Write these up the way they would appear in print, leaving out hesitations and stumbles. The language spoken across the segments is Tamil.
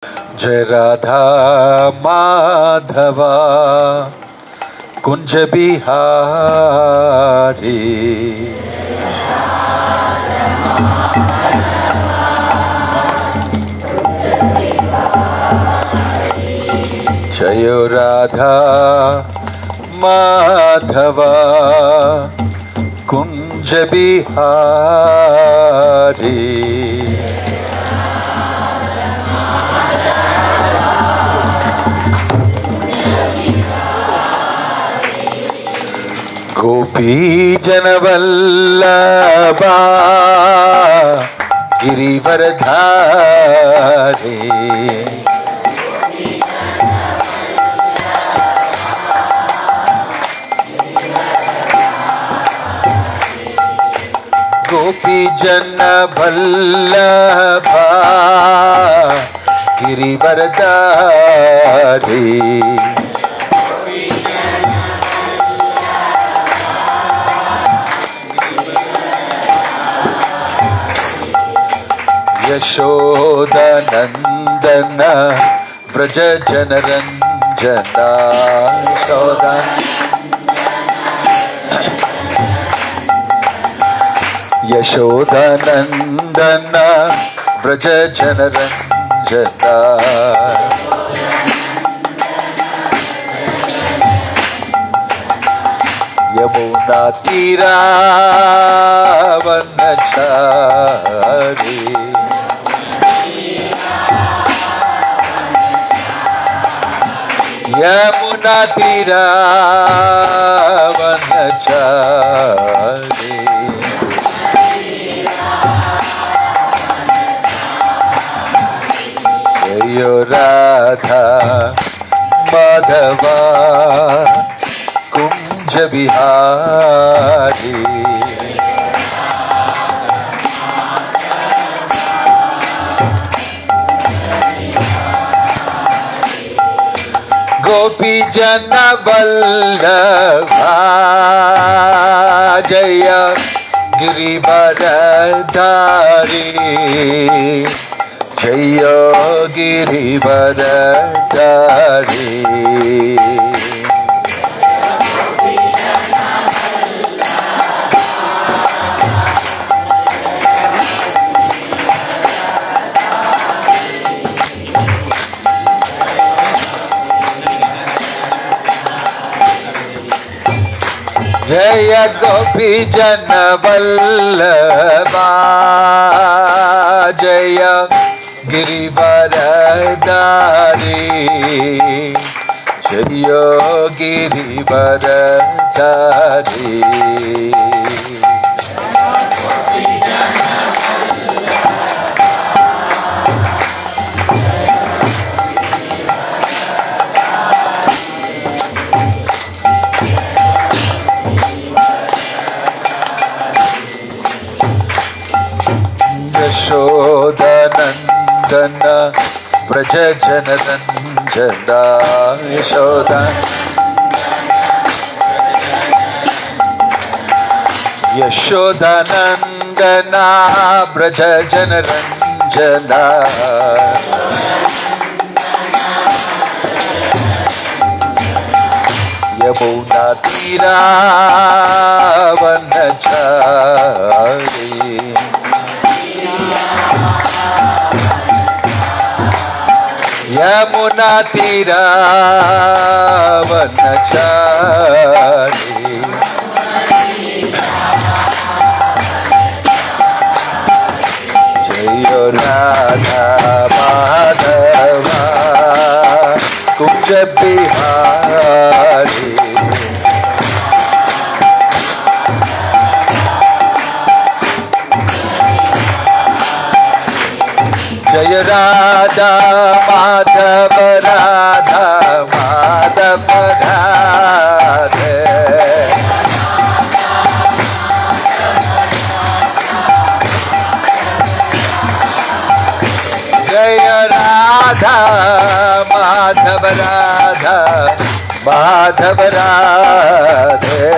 जय राधा माधवा कुंज बिहारी। जय राधा माधवा कुंज बिहारी। गोपी जनवल्लभा गिरिवरधारी। गोपी जनवल्लभा गिरिवरधारी। यशोदनंदन व्रज जनरंजना। यशोदनंदन व्रज जनरंजना। यमुना तीरावनचारी। यमुना तीरावनचारी। जय राधा माधवा कुंज बिहारी। गोपी जन वल्लभा जय गिरिवरधारी। जय गिरिवरधारी। जय गोपी जन वल्लभा जय गिरिवरधारी। जय गिरिवरधारी। यशोदनंदन व्रज जनरंजना। यशोदनंदन व्रज जनरंजना। यमुना तीरावनचारी। यमुना तीरावनचारी। जय राधा माधवा कुंज बिहारी। जय राधा माधव राधा माधव राधे। जय Radha Madhav Radha Madhav Radhe.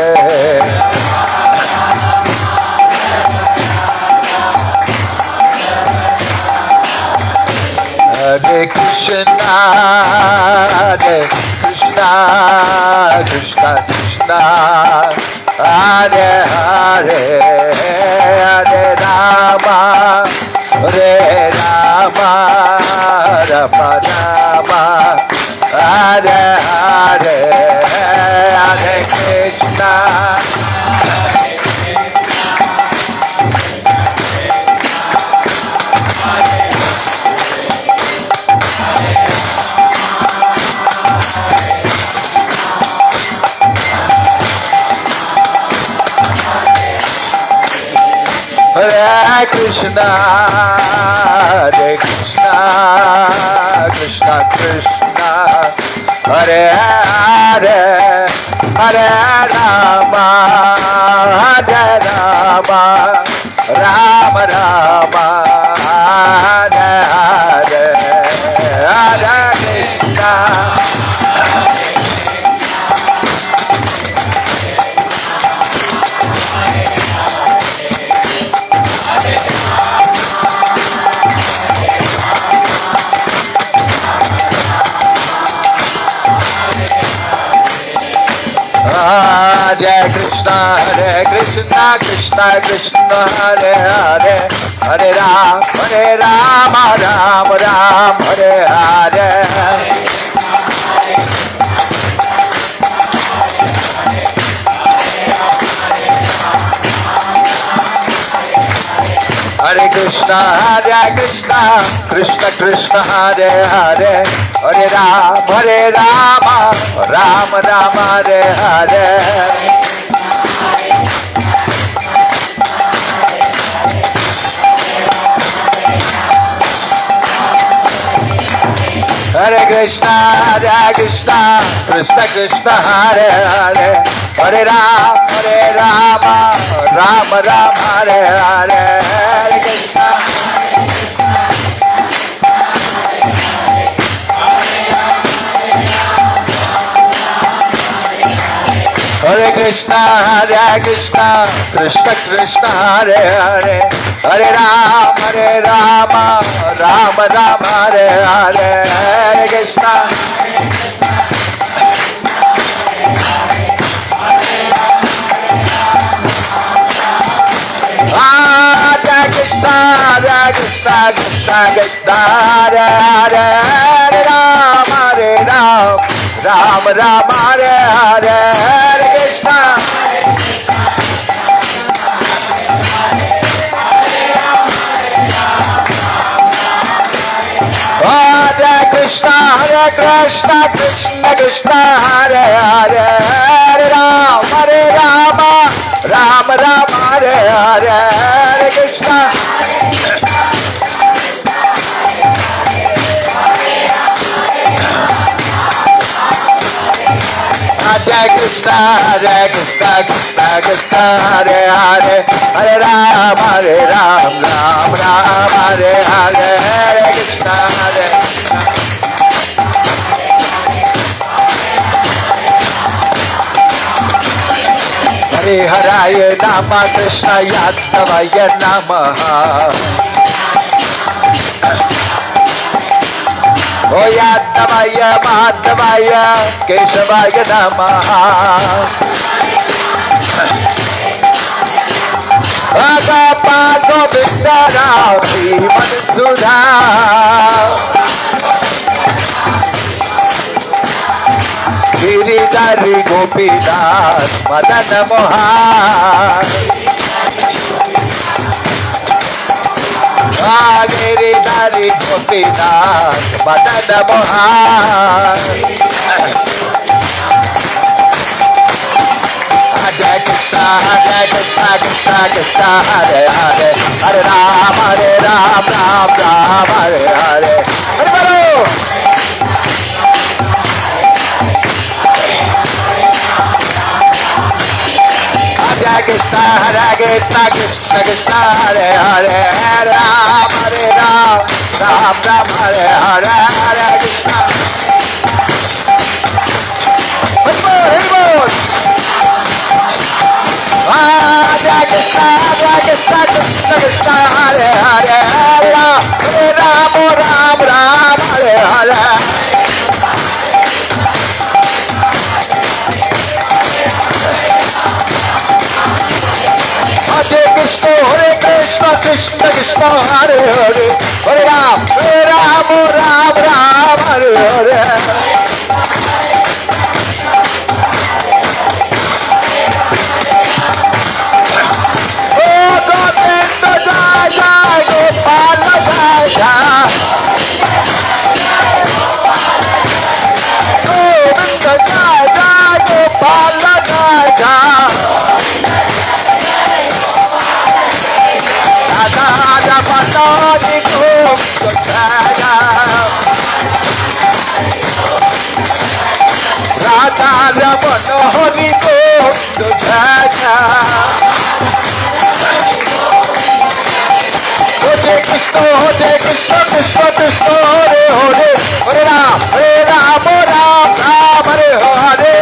Krishna, Krishna, Krishna Krishna, Hare Hare, Hare Rama, Hare Rama, Rama Rama, Hare Hare, Hare Krishna. Hare Krishna, Hare Krishna, Krishna Krishna, Hare Hare, Hare Rama, Hare Rama, Rama Rama, Hare Hare, Hare Krishna. Hare Krishna, Krishna Krishna, Hare Hare, Hare Rama, Rama Rama, Hare Hare. Hare Krishna, Krishna Krishna, Hare Hare, Hare Rama, Rama Rama, Hare Hare. Hare Krishna, Krishna Krishna, Hare Hare, Hare Rama, Rama Rama, Hare Hare. Hare Krishna. Hare Krishna, Krishna Krishna, Hare Hare, Hare Rama, Rama Rama, Hare Hare. Hare Krishna. Hare Krishna, Krishna Krishna, Hare Hare, Hare Rama, Rama Rama, Hare Hare. Hare Krishna. Hare Krishna, Krishna Krishna, Hare Hare, Hare Rama, Rama Rama, Hare Hare. Hare Krishna. Hare Krishna, Krishna Krishna, Hare Hare, Hare Rama, Rama Rama, Hare Hare. Hare Krishna, Hare Krishna. Hare Haraya Nama, Krishna Yadavaya Namaha. O Yadavaya Madhavaya Keshavaya Namaha. Agapa Govinda Ravi Madhusudha. Giridhari Gopidas Madana Mohan. Giridhari Gopidas Madana Mohan. Hare Krishna, Krishna Krishna, Hare Hare, Hare Rama, Rama Rama, Hare Hare. Hare Bolo. Hare Krishna, Krishna Krishna, Hare Hare, Hare Rama, Rama Rama, Hare Hare. Hare Krishna. Hare Bol. Hare Krishna, Krishna Krishna, Hare Hare, Hare Rama, Rama Rama, Hare Krishna Krishna Hare Hare Hare Ram Ram Ram Hare Hare Oh Govinda Jai Jai Gopala Jai Jai Govinda Jai Jai Gopala Jai Jai Radha Radha Patani Govinda Jai Radha Radha Patani Govinda Jai Hare Krishna Krishna Krishna Hare Hare Hare Ram Ram Ram Hare Hare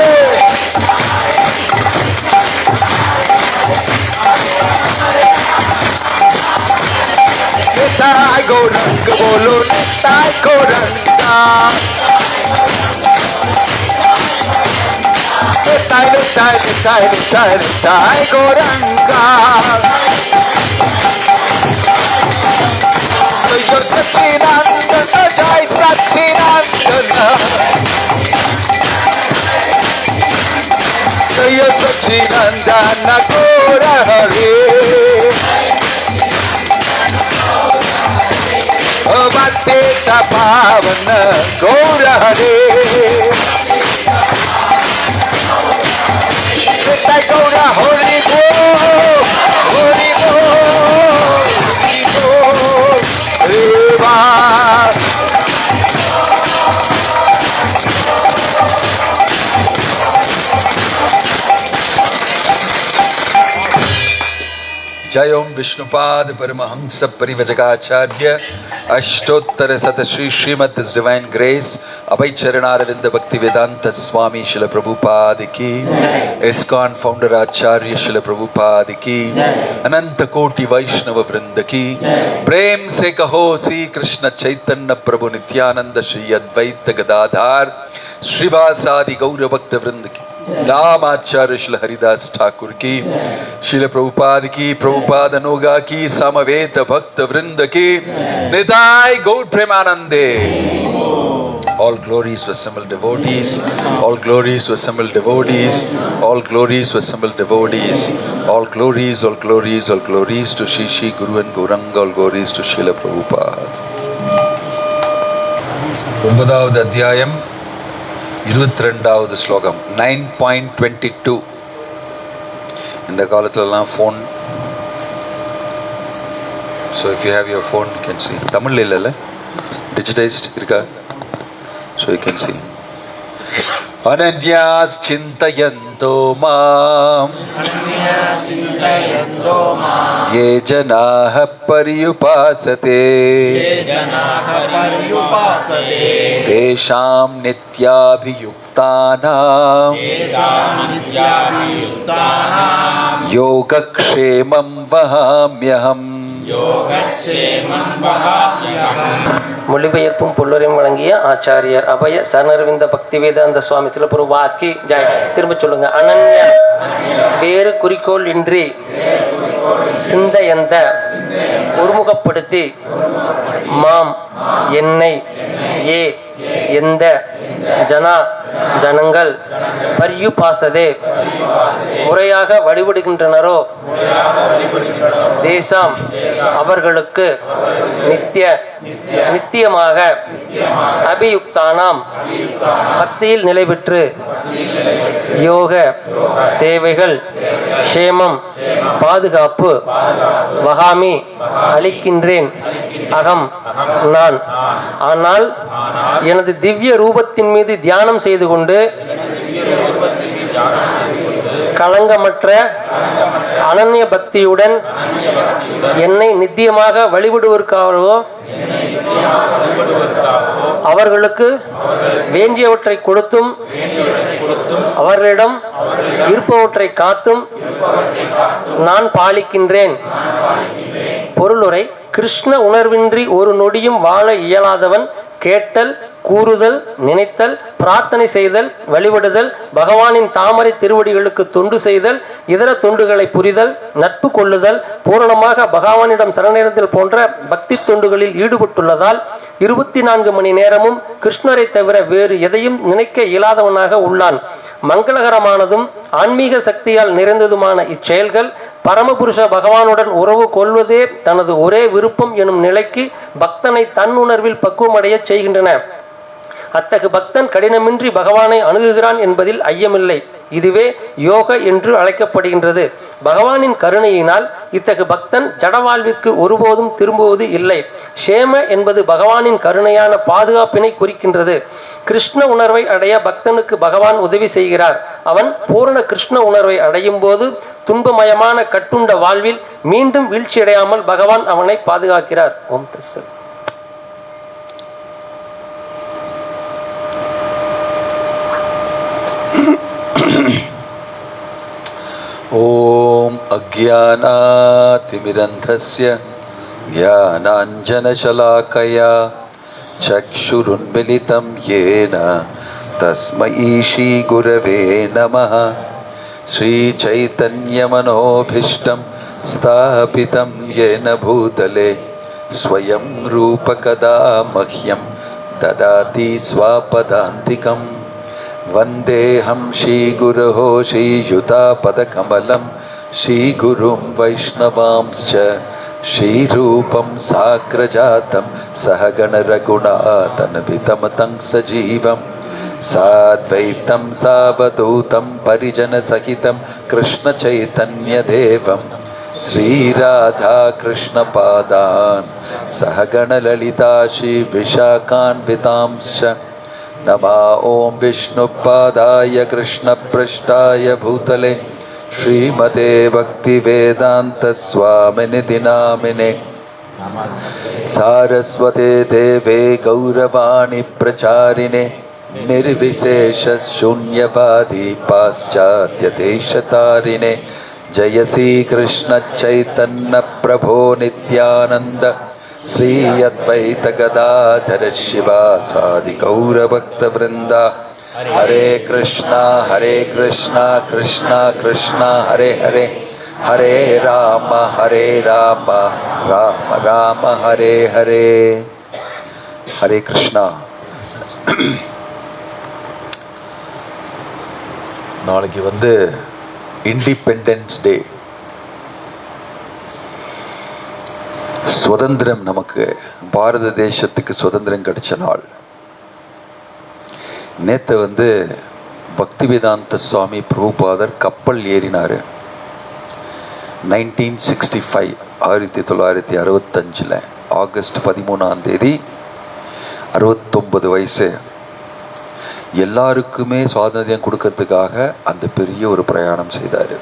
Nitai Gauranga bolo Nitai Gauranga Nitai Nitai Nitai Nitai Nitai Gauranga Jai Satchidananda Jai Satchidananda Jai Satchidananda Gaura Hare Bhatteta Pavana Gaura Hare Nitai Gaura Hari Bol Hari Bol Hari Bol Reva Jai Om Vishnupad Paramahamsa Parivajagacharya Ashtottara Satashri Srimad His Divine Grace Abhay Charanaravinda Bhaktivedanta Swami Srila Prabhupada Ki ISKCON Founder Acharya Srila Prabhupada Ki Ananta Koti Vaishnava Vrinda Ki Prem Se Kaho Sri Krishna Chaitanya Prabhu Nityananda Shri Advaita Gadadhar Srivasadi Gaura Bhakta Vrinda Ki Ramacharya Srila Haridas Thakur Ki Srila Prabhupada Ki Prabhupada Noga Ki Samaveta Bhakta Vrinda Ki Nidai Gaur Premanande. All glories to assembled devotees, all glories to assembled devotees, all glories to assembled devotees, all glories, all glories, all glories to Shri Shri Guru and Gauranga, all glories to Srila Prabhupada. 9வது அத்தியாயம் 22வது ஸ்லோகம் 9.22. இந்த காலத்துலலாம் phone, so if you have your phone you can see. தமிழில் இல்லைல்ல, டிஜிட்டைஸ்ட் இருக்கா? So you can see. அனன்யாஸ் சிந்தயந்தோ மாம் ये जनाः पर्युपासते तेषां नित्याभियुक्तानां योगक्षेमं वहाम्यहम्. மொழிபெயர்ப்பும் பொல்லுரையும் வழங்கிய ஆச்சாரியர் அபய சரணரவிந்த பக்திவேதாந்த சுவாமி சில பிரபுபாத் கி ஜெய். திரும்ப சொல்லுங்க. அனன்ய வேறு குறிக்கோள் இன்றி சிந்தையந்த ஒருமுகப்படுத்தி மாம் என்னை ஏ எந்த ஜனா ஜனங்கள் பர்யுபாசதே முறையாக வழிபடுகின்றனரோ தேசாம் அவர்களுக்கு நித்தியமாக அபியுக்தானாம் பக்தியில் நிலை பெற்று யோக தேவைகள் க்ஷேமம் பாதுகாப்பு வகாமி அளிக்கின்றேன் அகம் நான். ஆனால் எனது திவ்ய ரூபத்தின் மீது தியானம் செய்து கொண்டு களங்கமற்ற அனன்ய பக்தியுடன் என்னை நித்தியமாக வழிபடுவதற்காகவோ அவர்களுக்கு வேண்டியவற்றை கொடுத்தும் அவர்களிடம் இருப்பவற்றை காத்தும் நான் பாலிக்கின்றேன். பொருளுரை. கிருஷ்ண உணர்வின்றி ஒரு நொடியும் வாழ இயலாதவன் கேட்டல், கூறுதல், நினைத்தல், பிரார்த்தனை செய்தல், வழிபடுதல், பகவானின் தாமரை திருவடிகளுக்கு தொண்டு செய்தல் இதர தொண்டுகளை புரிதல், நட்பு கொள்ளுதல், பூரணமாக பகவானிடம் சரணடைதல் போன்ற பக்தி தொண்டுகளில் ஈடுபட்டுள்ளதால் 24 மணி நேரமும் கிருஷ்ணரை தவிர வேறு எதையும் நினைக்க இயலாதவனாக உள்ளான். மங்களகரமானதும் ஆன்மீக சக்தியால் நிறைந்ததுமான இச்செயல்கள் பரமபுருஷ பகவானுடன் உறவு கொள்வதே தனது ஒரே விருப்பம் எனும் நிலைக்கு பக்தனை தன் உணர்வில் பக்குவமடைய செய்கின்றன. அத்தகு பக்தன் கடினமின்றி பகவானை அணுகுகிறான் என்பதில் ஐயமில்லை. இதுவே யோக என்று அழைக்கப்படுகின்றது. பகவானின் கருணையினால் இத்தகு பக்தன் ஜடவாழ்விற்கு ஒருபோதும் திரும்புவது இல்லை. ஷேம என்பது பகவானின் கருணையான பாதுகாப்பினை குறிக்கின்றது. கிருஷ்ண உணர்வை அடைய பக்தனுக்கு பகவான் உதவி செய்கிறார். அவன் பூரண கிருஷ்ண உணர்வை அடையும் போது துன்பமயமான கட்டுண்ட வாழ்வில் மீண்டும் வீழ்ச்சியடையாமல் பகவான் அவனை பாதுகாக்கிறார். ஓம் தஸ்ஸத். ஓம் அக்ஞானாதிமிரந்தஸ்ய ஞானாஞ்சனசலாக்கயா சக்ஷுருன்மிலிதம் யேன தஸ்மை ஸ்ரீகுரவே நமः. ஸ்ரீசைதன்யமனோபீஷ்டம் ஸ்தாபிதம் யேன பூதலே ஸ்வயம் ரூபகதா மஹ்யம் ததாதி ஸ்வபதாந்திகம். வந்தேஹம் ஸ்ரீகுரோः ஸ்ரீயுதாபதகமலம் ஸ்ரீகுரும் வைஷ்ணவாம்ஸ்ச ஸ்ரீரூபம் சாக்ரஜாதம் சஹகணரகுணாதனபிதமதம் சஜீவம் சாத்வைத்தம் சாவதூதம் பரிஜனசகிதம் கிருஷ்ணச்சைதன்யதேவம் ஸ்ரீராதா கிருஷ்ணபாதான் சஹகணலலிதா ஸ்ரீவிசாகான்விதாம்ஸ்ச. नमः ओं विष्णुपादाय कृष्णपृष्ठाय भूतले श्रीमते भक्तिवेदांत स्वामिनिति नामिने सारस्वते देवे गौरवाणी प्रचारिणे निर्विशेष शून्यवादी पाश्चात्य देशतारिणे. जय श्री कृष्ण चैतन्य प्रभो नित्यानंद श्री अद्वैत गदाधर शिवासादि गौरभक्त वृंदा. हरे कृष्णा कृष्णा कृष्णा हरे हरे, हरे राम राम राम हरे हरे. हरे कृष्णा. நாளைக்கு வந்து இண்டிபெண்டன்ஸ் டே. சுதந்திரம், நமக்கு பாரத தேசத்துக்கு சுதந்திரம் கிடைச்ச நாள். நேற்று வந்து பக்திவேதாந்த சுவாமி பிரபுபாதர் கப்பல் ஏறினார். 1965 1965 ஆகஸ்ட் 13 69 வயசு. எல்லாருக்குமே சுதந்திரம் கொடுக்கறதுக்காக அந்த பெரிய ஒரு பிரயாணம் செய்தார்.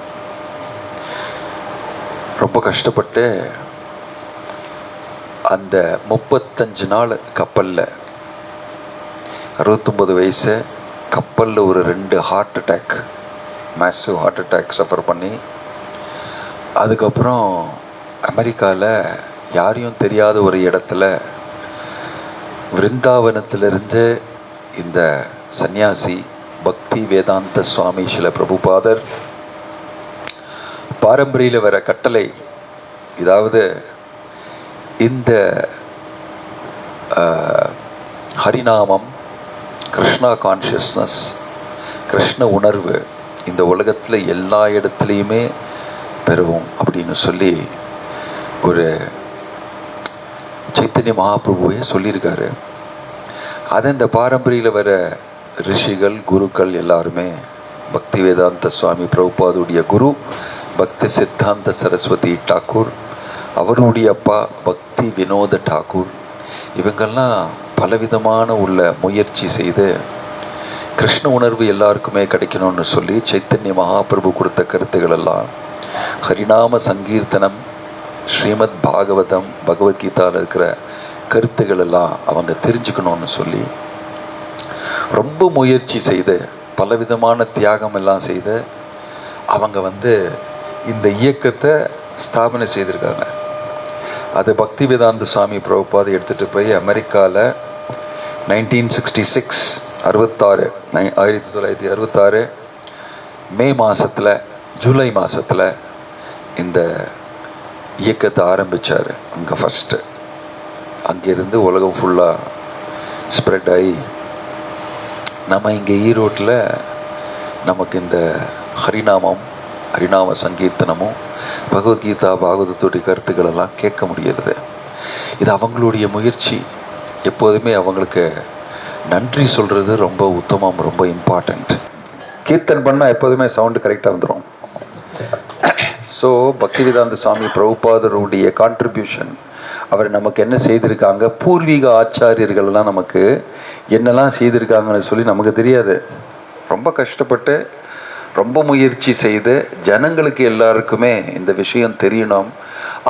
ரொம்ப கஷ்டப்பட்டு அந்த 35 நாள் கப்பலில் 69 வயசு கப்பலில் ஒரு 2 heart attack, massive heart attack suffer பண்ணி, அதுக்கப்புறம் அமெரிக்காவில் யாரையும் தெரியாத ஒரு இடத்துல விருந்தாவனத்திலிருந்து இந்த சன்னியாசி பக்தி வேதாந்த சுவாமி ஸ்ரீல பிரபுபாதர் பாரம்பரியில் வர கட்டளை, இதாவது இந்த ஹரிநாமம், கிருஷ்ணா கான்ஷியஸ்னஸ், கிருஷ்ண உணர்வு இந்த உலகத்தில் எல்லா இடத்துலையுமே பெறுவோம் அப்படின்னு சொல்லி ஒரு சைத்தன்ய மகாபிரபுவே சொல்லியிருக்காரு. அதை இந்த பாரம்பரியில் வர ரிஷிகள் குருக்கள் எல்லாருமே, பக்தி வேதாந்த சுவாமி பிரபுபாதுடைய குரு பக்தி சித்தாந்த சரஸ்வதி டாக்கூர், அவருடைய அப்பா பக்தி வினோத டாக்கூர், இவங்கெல்லாம் பலவிதமான உள்ள முயற்சி செய்து கிருஷ்ண உணர்வு எல்லாருக்குமே கிடைக்கணும்னு சொல்லி சைத்தன்ய மகாபிரபு கொடுத்த கருத்துக்கள் எல்லாம் ஹரிநாம சங்கீர்த்தனம், ஸ்ரீமத் பாகவதம், பகவத்கீதாவில் இருக்கிற கருத்துக்கள் எல்லாம் அவங்க தெரிஞ்சுக்கணும்னு சொல்லி ரொம்ப முயற்சி செய்து பலவிதமான தியாகம் எல்லாம் செய்து அவங்க வந்து இந்த இயக்கத்தை ஸ்தாபனை செய்திருக்காங்க. அது பக்தி வேதாந்த சுவாமி பிரபுபாதை எடுத்துகிட்டு போய் அமெரிக்காவில் 1966 1966 மே மாதத்தில் ஜூலை மாதத்தில் இந்த இயக்கத்தை ஆரம்பித்தார். அங்கே ஃபஸ்ட்டு அங்கேருந்து உலகம் ஃபுல்லாக ஸ்ப்ரெட் ஆகி நம்ம இங்கே ஈரோட்டில் நமக்கு இந்த ஹரிநாம சங்கீர்த்தனமும் பகவத்கீதா பாகவதத்துடைய கருத்துக்கள் எல்லாம் கேட்க முடிகிறது. இது அவங்களுடைய முயற்சி. எப்போதுமே அவங்களுக்கு நன்றி சொல்கிறது ரொம்ப உத்தமம், ரொம்ப இம்பார்ட்டண்ட். கீர்த்தன் பண்ணால் எப்போதுமே சவுண்டு கரெக்டாக வந்துடும். ஸோ பக்திவேதாந்த சுவாமி பிரபுபாதருடைய கான்ட்ரிபியூஷன், அவர் நமக்கு என்ன செய்திருக்காங்க, பூர்வீக ஆச்சாரியர்கள்லாம் நமக்கு என்னெல்லாம் செய்திருக்காங்கன்னு சொல்லி நமக்கு தெரியாது. ரொம்ப கஷ்டப்பட்டு ரொம்ப முயற்சி செய்து ஜனங்களுக்கு எல்லாருக்குமே இந்த விஷயம் தெரியணும்,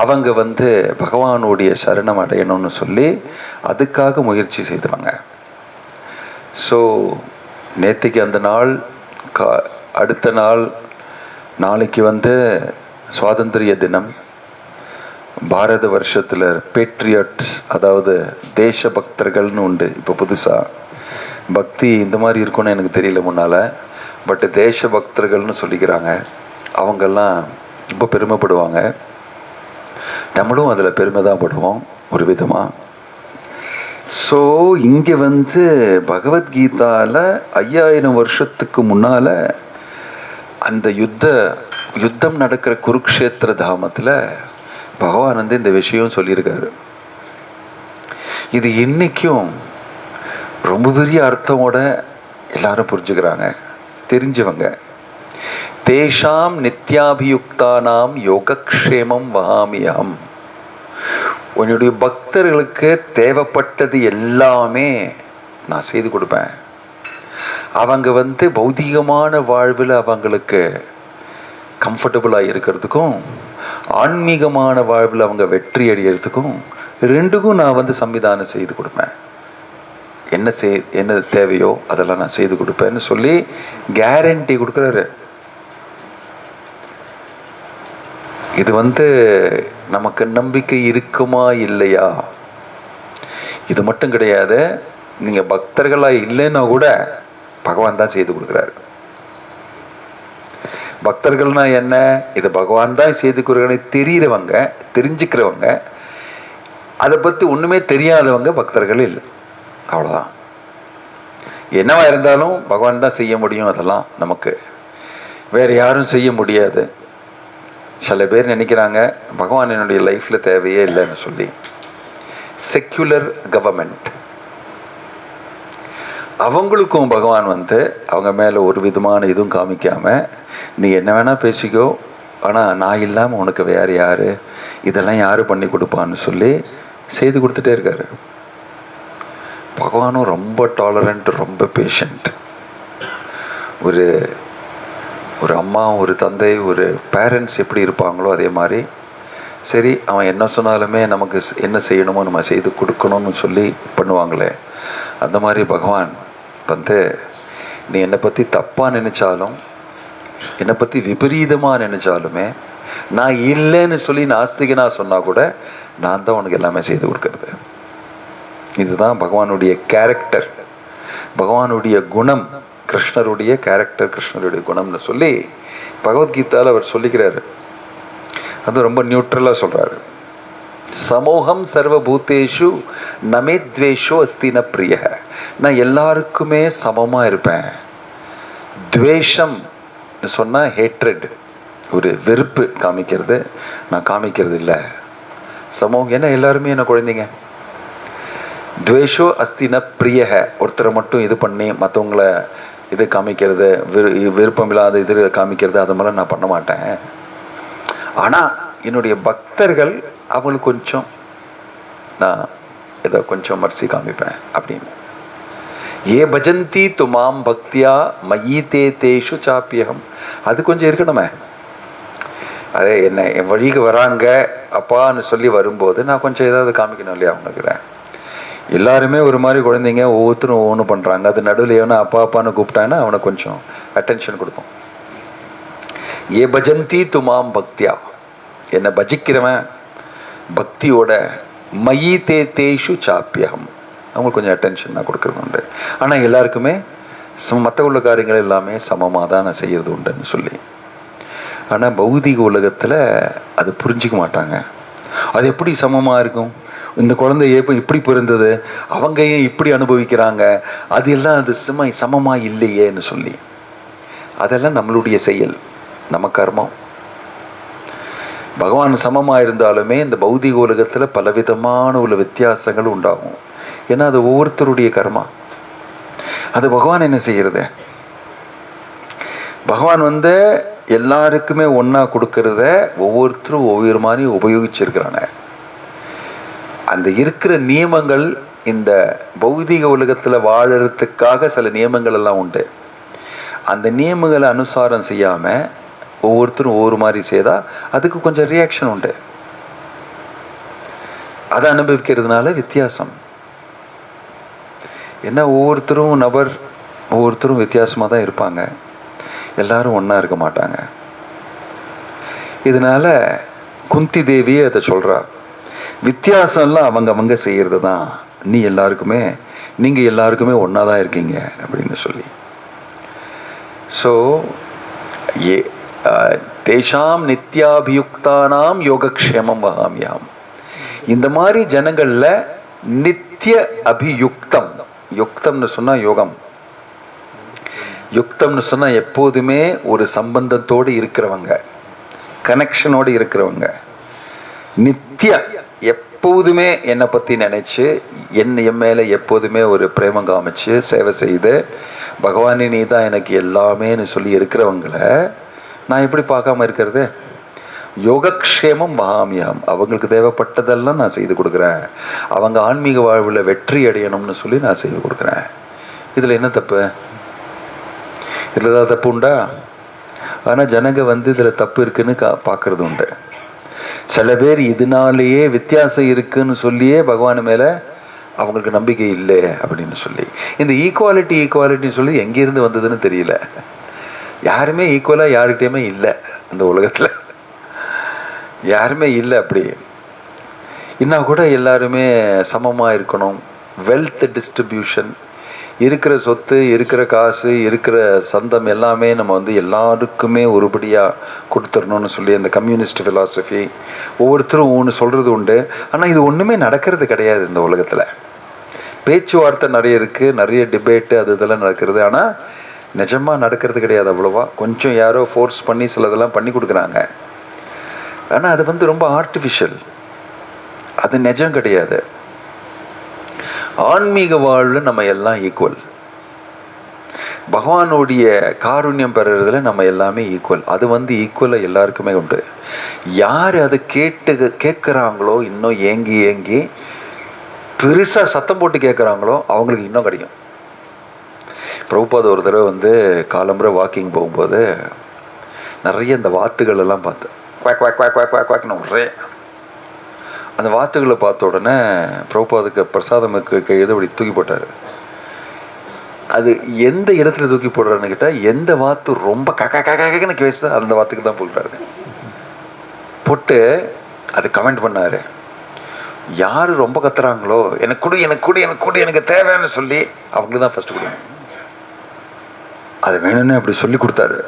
அவங்க பகவானுடைய சரணம் அடையணும்னு சொல்லி அதுக்காக முயற்சி செய்தாங்க. ஸோ நேற்றுக்கு அந்த நாள், அடுத்த நாள் நாளைக்கு சுவாதந்திரிய தினம். பாரத வருஷத்தில் பேட்ரியட்ஸ், அதாவது தேச பக்தர்கள்னு உண்டு. இப்போ புதுசாக பக்தி இந்த மாதிரி இருக்குன்னு எனக்கு தெரியல முன்னால், பட் தேச பக்தர்கள்னு சொல்லிக்கிறாங்க. அவங்கெல்லாம் ரொம்ப பெருமைப்படுவாங்க. நம்மளும் அதில் பெருமை தான் படுவோம் ஒரு விதமாக. ஸோ இங்கே பகவத்கீதாவில் 5000 வருஷத்துக்கு முன்னால் அந்த யுத்தம் நடக்கிற குருக்ஷேத்திர தாமத்தில் பகவான் இந்த விஷயம் சொல்லியிருக்காரு. இது இன்னைக்கும் ரொம்ப பெரிய அர்த்தமோட எல்லாரும் புரிஞ்சுக்கிறாங்க, தெரிஞ்சவங்க. தேஷாம் நித்யாபியுக்தானாம் யோகக்ஷேமம் வகாமியம். உன்னுடைய பக்தர்களுக்கு தேவைப்பட்டது எல்லாமே நான் செய்து கொடுப்பேன். அவங்க பௌதிகமான வாழ்வில் அவங்களுக்கு கம்ஃபர்டபுளாக இருக்கிறதுக்கும், ஆன்மீகமான வாழ்வில் அவங்க வெற்றி அடைகிறதுக்கும், ரெண்டுக்கும் நான் சம்விதானம் செய்து கொடுப்பேன். என்ன தேவையோ அதெல்லாம் நான் செய்து கொடுப்பேன்னு சொல்லி கேரண்டி கொடுக்குறாரு. இது நமக்கு நம்பிக்கை இருக்குமா இல்லையா? இது மட்டும் கிடையாது, நீங்க பக்தர்களா இல்லைன்னா கூட பகவான் தான் செய்து கொடுக்குறாரு. பக்தர்கள்னா என்ன? இது பகவான் தான் செய்து கொடுக்குறாரு. தெரிகிறவங்க, தெரிஞ்சுக்கிறவங்க, அதை பத்தி ஒண்ணுமே தெரியாதவங்க பக்தர்கள் இல்லை. அவ்வளவுதான். என்னவா இருந்தாலும் பகவான் தான் செய்ய முடியும். அதெல்லாம் நமக்கு வேற யாரும் செய்ய முடியாது. சில பேர் நினைக்கிறாங்க பகவான் என்னுடைய லைஃப்ல தேவையே இல்லைன்னு சொல்லி. செக்யுலர் கவர்மெண்ட், அவங்களுக்கும் பகவான் அவங்க மேல ஒரு விதமான இதுவும் காமிக்காம, நீ என்ன வேணா பேசிக்கோ, ஆனா நான் இல்லாம உனக்கு வேற யாரு, இதெல்லாம் யாரு பண்ணி கொடுப்பான்னு சொல்லி செய்து கொடுத்துட்டே இருக்காரு. பகவானும் ரொம்ப டாலரண்ட், ரொம்ப பேஷண்ட். ஒரு அம்மா, ஒரு தந்தை, ஒரு பேரண்ட்ஸ் எப்படி இருப்பாங்களோ அதே மாதிரி, சரி அவன் என்ன சொன்னாலுமே நமக்கு என்ன செய்யணுமோ நம்ம செய்து கொடுக்கணும்னு சொல்லி பண்ணுவாங்களே, அந்த மாதிரி பகவான் நீ என்னை பற்றி தப்பாக நினைச்சாலும், என்னை பற்றி விபரீதமாக நினைச்சாலுமே, நான் இல்லைன்னு சொல்லி நாஸ்திகனா சொன்னா கூட நான் தான் உனக்கு எல்லாமே செய்து கொடுக்கறது. இதுதான் பகவானுடைய கேரக்டர், பகவானுடைய குணம், கிருஷ்ணருடைய கேரக்டர், கிருஷ்ணருடைய குணம்னு சொல்லி பகவத்கீதாவில் அவர் சொல்லிக்கிறாரு. அது ரொம்ப நியூட்ரலா சொல்றாரு. சமூகம் சர்வபூதேஷு நமே துவேஷோ அஸ்தி ந பிரிய. நான் எல்லாருக்குமே சமமா இருப்பேன். துவேஷம் சொன்னா ஹேட்ரட், ஒரு வெறுப்பு காமிக்கிறது நான் காமிக்கிறது இல்லை. சமூகம் என்ன, எல்லாருமே என்ன குழந்தைங்க. துவேஷோ அஸ்தி ந பிரிய, ஒருத்தரை மட்டும் இது பண்ணி மற்றவங்கள இது காமிக்கிறது, விருப்பம் இல்லாத இது காமிக்கிறது, அது மாதிரிலாம் நான் பண்ண மாட்டேன். ஆனா என்னுடைய பக்தர்கள் அவங்களுக்கு கொஞ்சம் நான் ஏதோ கொஞ்சம் மர்சி காமிப்பேன் அப்படின்னு. ஏ பஜந்தி துமாம் பக்தியா மயி தே தேஷு சாப்பியம். அது கொஞ்சம் இருக்கணுமே. அதே என்ன என் வழிக்கு வராங்க அப்பான்னு சொல்லி வரும்போது நான் கொஞ்சம் ஏதாவது காமிக்கணும் இல்லையா அவங்களுக்கு. எல்லாருமே ஒரு மாதிரி குழந்தைங்க, ஒவ்வொருத்தரும் ஒவ்வொன்று பண்ணுறாங்க. அது நடுவில் எவனா அப்பா அப்பான்னு கூப்பிட்டாங்கன்னா அவனை கொஞ்சம் அட்டென்ஷன் கொடுப்போம். ஏ பஜந்தி துமாம் பக்தியா, என்னை பஜிக்கிறவன் பக்தியோட, மயி தே தேஷு சாப்பியம், அவங்களுக்கு கொஞ்சம் அட்டென்ஷன் நான் கொடுக்குறது உண்டு. ஆனால் எல்லாருக்குமே மற்ற உள்ள காரியங்கள் எல்லாமே சமமாக தான் நான் செய்யறது உண்டுன்னு சொல்லி ஆனால் பௌதிக உலகத்தில் அது புரிஞ்சிக்க மாட்டாங்க. அது எப்படி சமமாக இருக்கும், இந்த குழந்தை எப்போ இப்படி பிறந்தது, அவங்க ஏன் இப்படி அனுபவிக்கிறாங்க, அது எல்லாம் அது சமமாக இல்லையேன்னு சொல்லி. அதெல்லாம் நம்மளுடைய செயல், நம்ம கர்மம். பகவான் சமமாக இருந்தாலுமே இந்த பௌதிக உலகத்தில் பலவிதமான உள்ள வித்தியாசங்கள் உண்டாகும். ஏன்னா அது ஒவ்வொருத்தருடைய கர்மா. அது பகவான் என்ன செய்யறது, பகவான் எல்லாருக்குமே ஒன்னா கொடுக்கறத ஒவ்வொருத்தரும் ஒவ்வொரு மாதிரி உபயோகிச்சிருக்கிறாங்க. அந்த இருக்கிற நியமங்கள் இந்த பௌதிக உலகத்துல வாழறதுக்காக சில நியமங்கள் எல்லாம் உண்டு. அந்த நியமங்களை அனுசாரம் செய்யாம ஒவ்வொருத்தரும் ஒவ்வொரு மாதிரி செய்தா அதுக்கு கொஞ்சம் ரியாக்ஷன் உண்டு. அதை அனுபவிக்கிறதுனால வித்தியாசம். ஏன்னா ஒவ்வொருத்தரும் வித்தியாசமா தான் இருப்பாங்க, எல்லாரும் ஒன்னா இருக்க மாட்டாங்க. இதனால குந்தி தேவியே அதை சொல்றா, வித்தியாசம் எல்லாம் அவங்க செய்யறது தான், நீங்க எல்லாருக்குமே ஒன்னாதான் இருக்கீங்க அப்படின்னு சொல்லி. ஸோ தேஷாம் நித்யாபியுக்தானாம் யோகக்ஷேமம் வகாமியாம். இந்த மாதிரி ஜனங்கள்ல நித்திய அபியுக்தம், யுக்தம்னு சொன்னா யோகம், யுக்தம்னு சொன்னா எப்போதுமே ஒரு சம்பந்தத்தோடு இருக்கிறவங்க, கனெக்ஷனோடு இருக்கிறவங்க. நித்திய எப்போதுமே என்னை பத்தி நினைச்சு என் மேல எப்போதுமே ஒரு பிரேமம் காமிச்சு சேவை செய்து பகவானே நீ தான் எனக்கு எல்லாமேன்னு சொல்லி இருக்கிறவங்களை நான் எப்படி பார்க்காம இருக்கிறது. யோகக்ஷேமம் மகாமியம், அவங்களுக்கு தேவைப்பட்டதெல்லாம் நான் செய்து கொடுக்குறேன். அவங்க ஆன்மீக வாழ்வில் வெற்றி அடையணும்னு சொல்லி நான் செய்து கொடுக்குறேன். இதுல என்ன தப்பு, இதுல ஏதாவது தப்பு உண்டா? ஆனா ஜனங்க இதுல தப்பு இருக்குன்னு பாக்குறது உண்டு. சில பேர் இதனாலேயே வித்தியாசம் இருக்குன்னு சொல்லியே பகவான் மேல அவங்களுக்கு நம்பிக்கை இல்லை அப்படின்னு சொல்லி, இந்த ஈக்குவாலிட்டி சொல்லி எங்கிருந்து வந்ததுன்னு தெரியல. யாருமே ஈக்குவலா யாருக்கிட்டையுமே இல்லை இந்த உலகத்துல, யாருமே இல்லை. அப்படி இன்னும் கூட எல்லாருமே சமமா இருக்கணும். வெல்த் டிஸ்ட்ரிபியூஷன், இருக்கிற சொத்து, இருக்கிற காசு, இருக்கிற சந்தம் எல்லாமே நம்ம எல்லாருக்குமே ஒருபடியா கொடுத்துடணும்னு சொல்லி அந்த கம்யூனிஸ்ட் பிலாசபி ஒவ்வொருத்தரும் ஒன்று சொல்றது உண்டு. ஆனா இது ஒண்ணுமே நடக்கிறது கிடையாது இந்த உலகத்துல. பேச்சுவார்த்தை நிறைய இருக்கு, நிறைய டிபேட்டு அது இதெல்லாம் நடக்கிறது, ஆனா நிஜமா நடக்கிறது கிடையாது அவ்வளவா. கொஞ்சம் யாரோ ஃபோர்ஸ் பண்ணி சிலதெல்லாம் பண்ணி கொடுக்குறாங்க. ஆனா அது ரொம்ப ஆர்டிஃபிஷியல், அது நிஜம் கிடையாது. ஆன்மீக வாழ்வில் நம்ம எல்லாம் ஈக்குவல். பகவானுடைய காருண்யம் பெறுறதுல நம்ம எல்லாமே ஈக்குவல். அது ஈக்குவலா எல்லாருக்குமே உண்டு. யார் அதை கேட்குறாங்களோ, இன்னும் ஏங்கி பெருசா சத்தம் போட்டு கேட்குறாங்களோ அவங்களுக்கு இன்னும் கிடைக்கும். பிரபுபாத ஒரு தடவை காலம்புரை வாக்கிங் போகும்போது நிறைய இந்த வாத்துகள் எல்லாம் பார்த்தேன். Quack quack quack quack quack குவாக்னு ஒரே அந்த வாத்துகளை பார்த்த உடனே பிரபுபாதுக்கு பிரசாதம் கையை அப்படி தூக்கி போட்டார். அது எந்த இடத்துல தூக்கி போடுறாருன்னு கேட்டா, எந்த வாத்து ரொம்ப கக்கன்னு கேசுதோ அந்த வாத்துக்கு தான் போடுறாரு. போட்டு அது கமெண்ட் பண்ணாரு, யாரு ரொம்ப கத்துறாங்களோ எனக்கு கொடு எனக்கு கொடு எனக்கு கொடு எனக்கு தேவைன்னு சொல்லி அவங்களுக்கு தான் ஃபர்ஸ்ட் கொடுங்க. அது வேணும்னு அப்படி சொல்லி கொடுத்தாரு.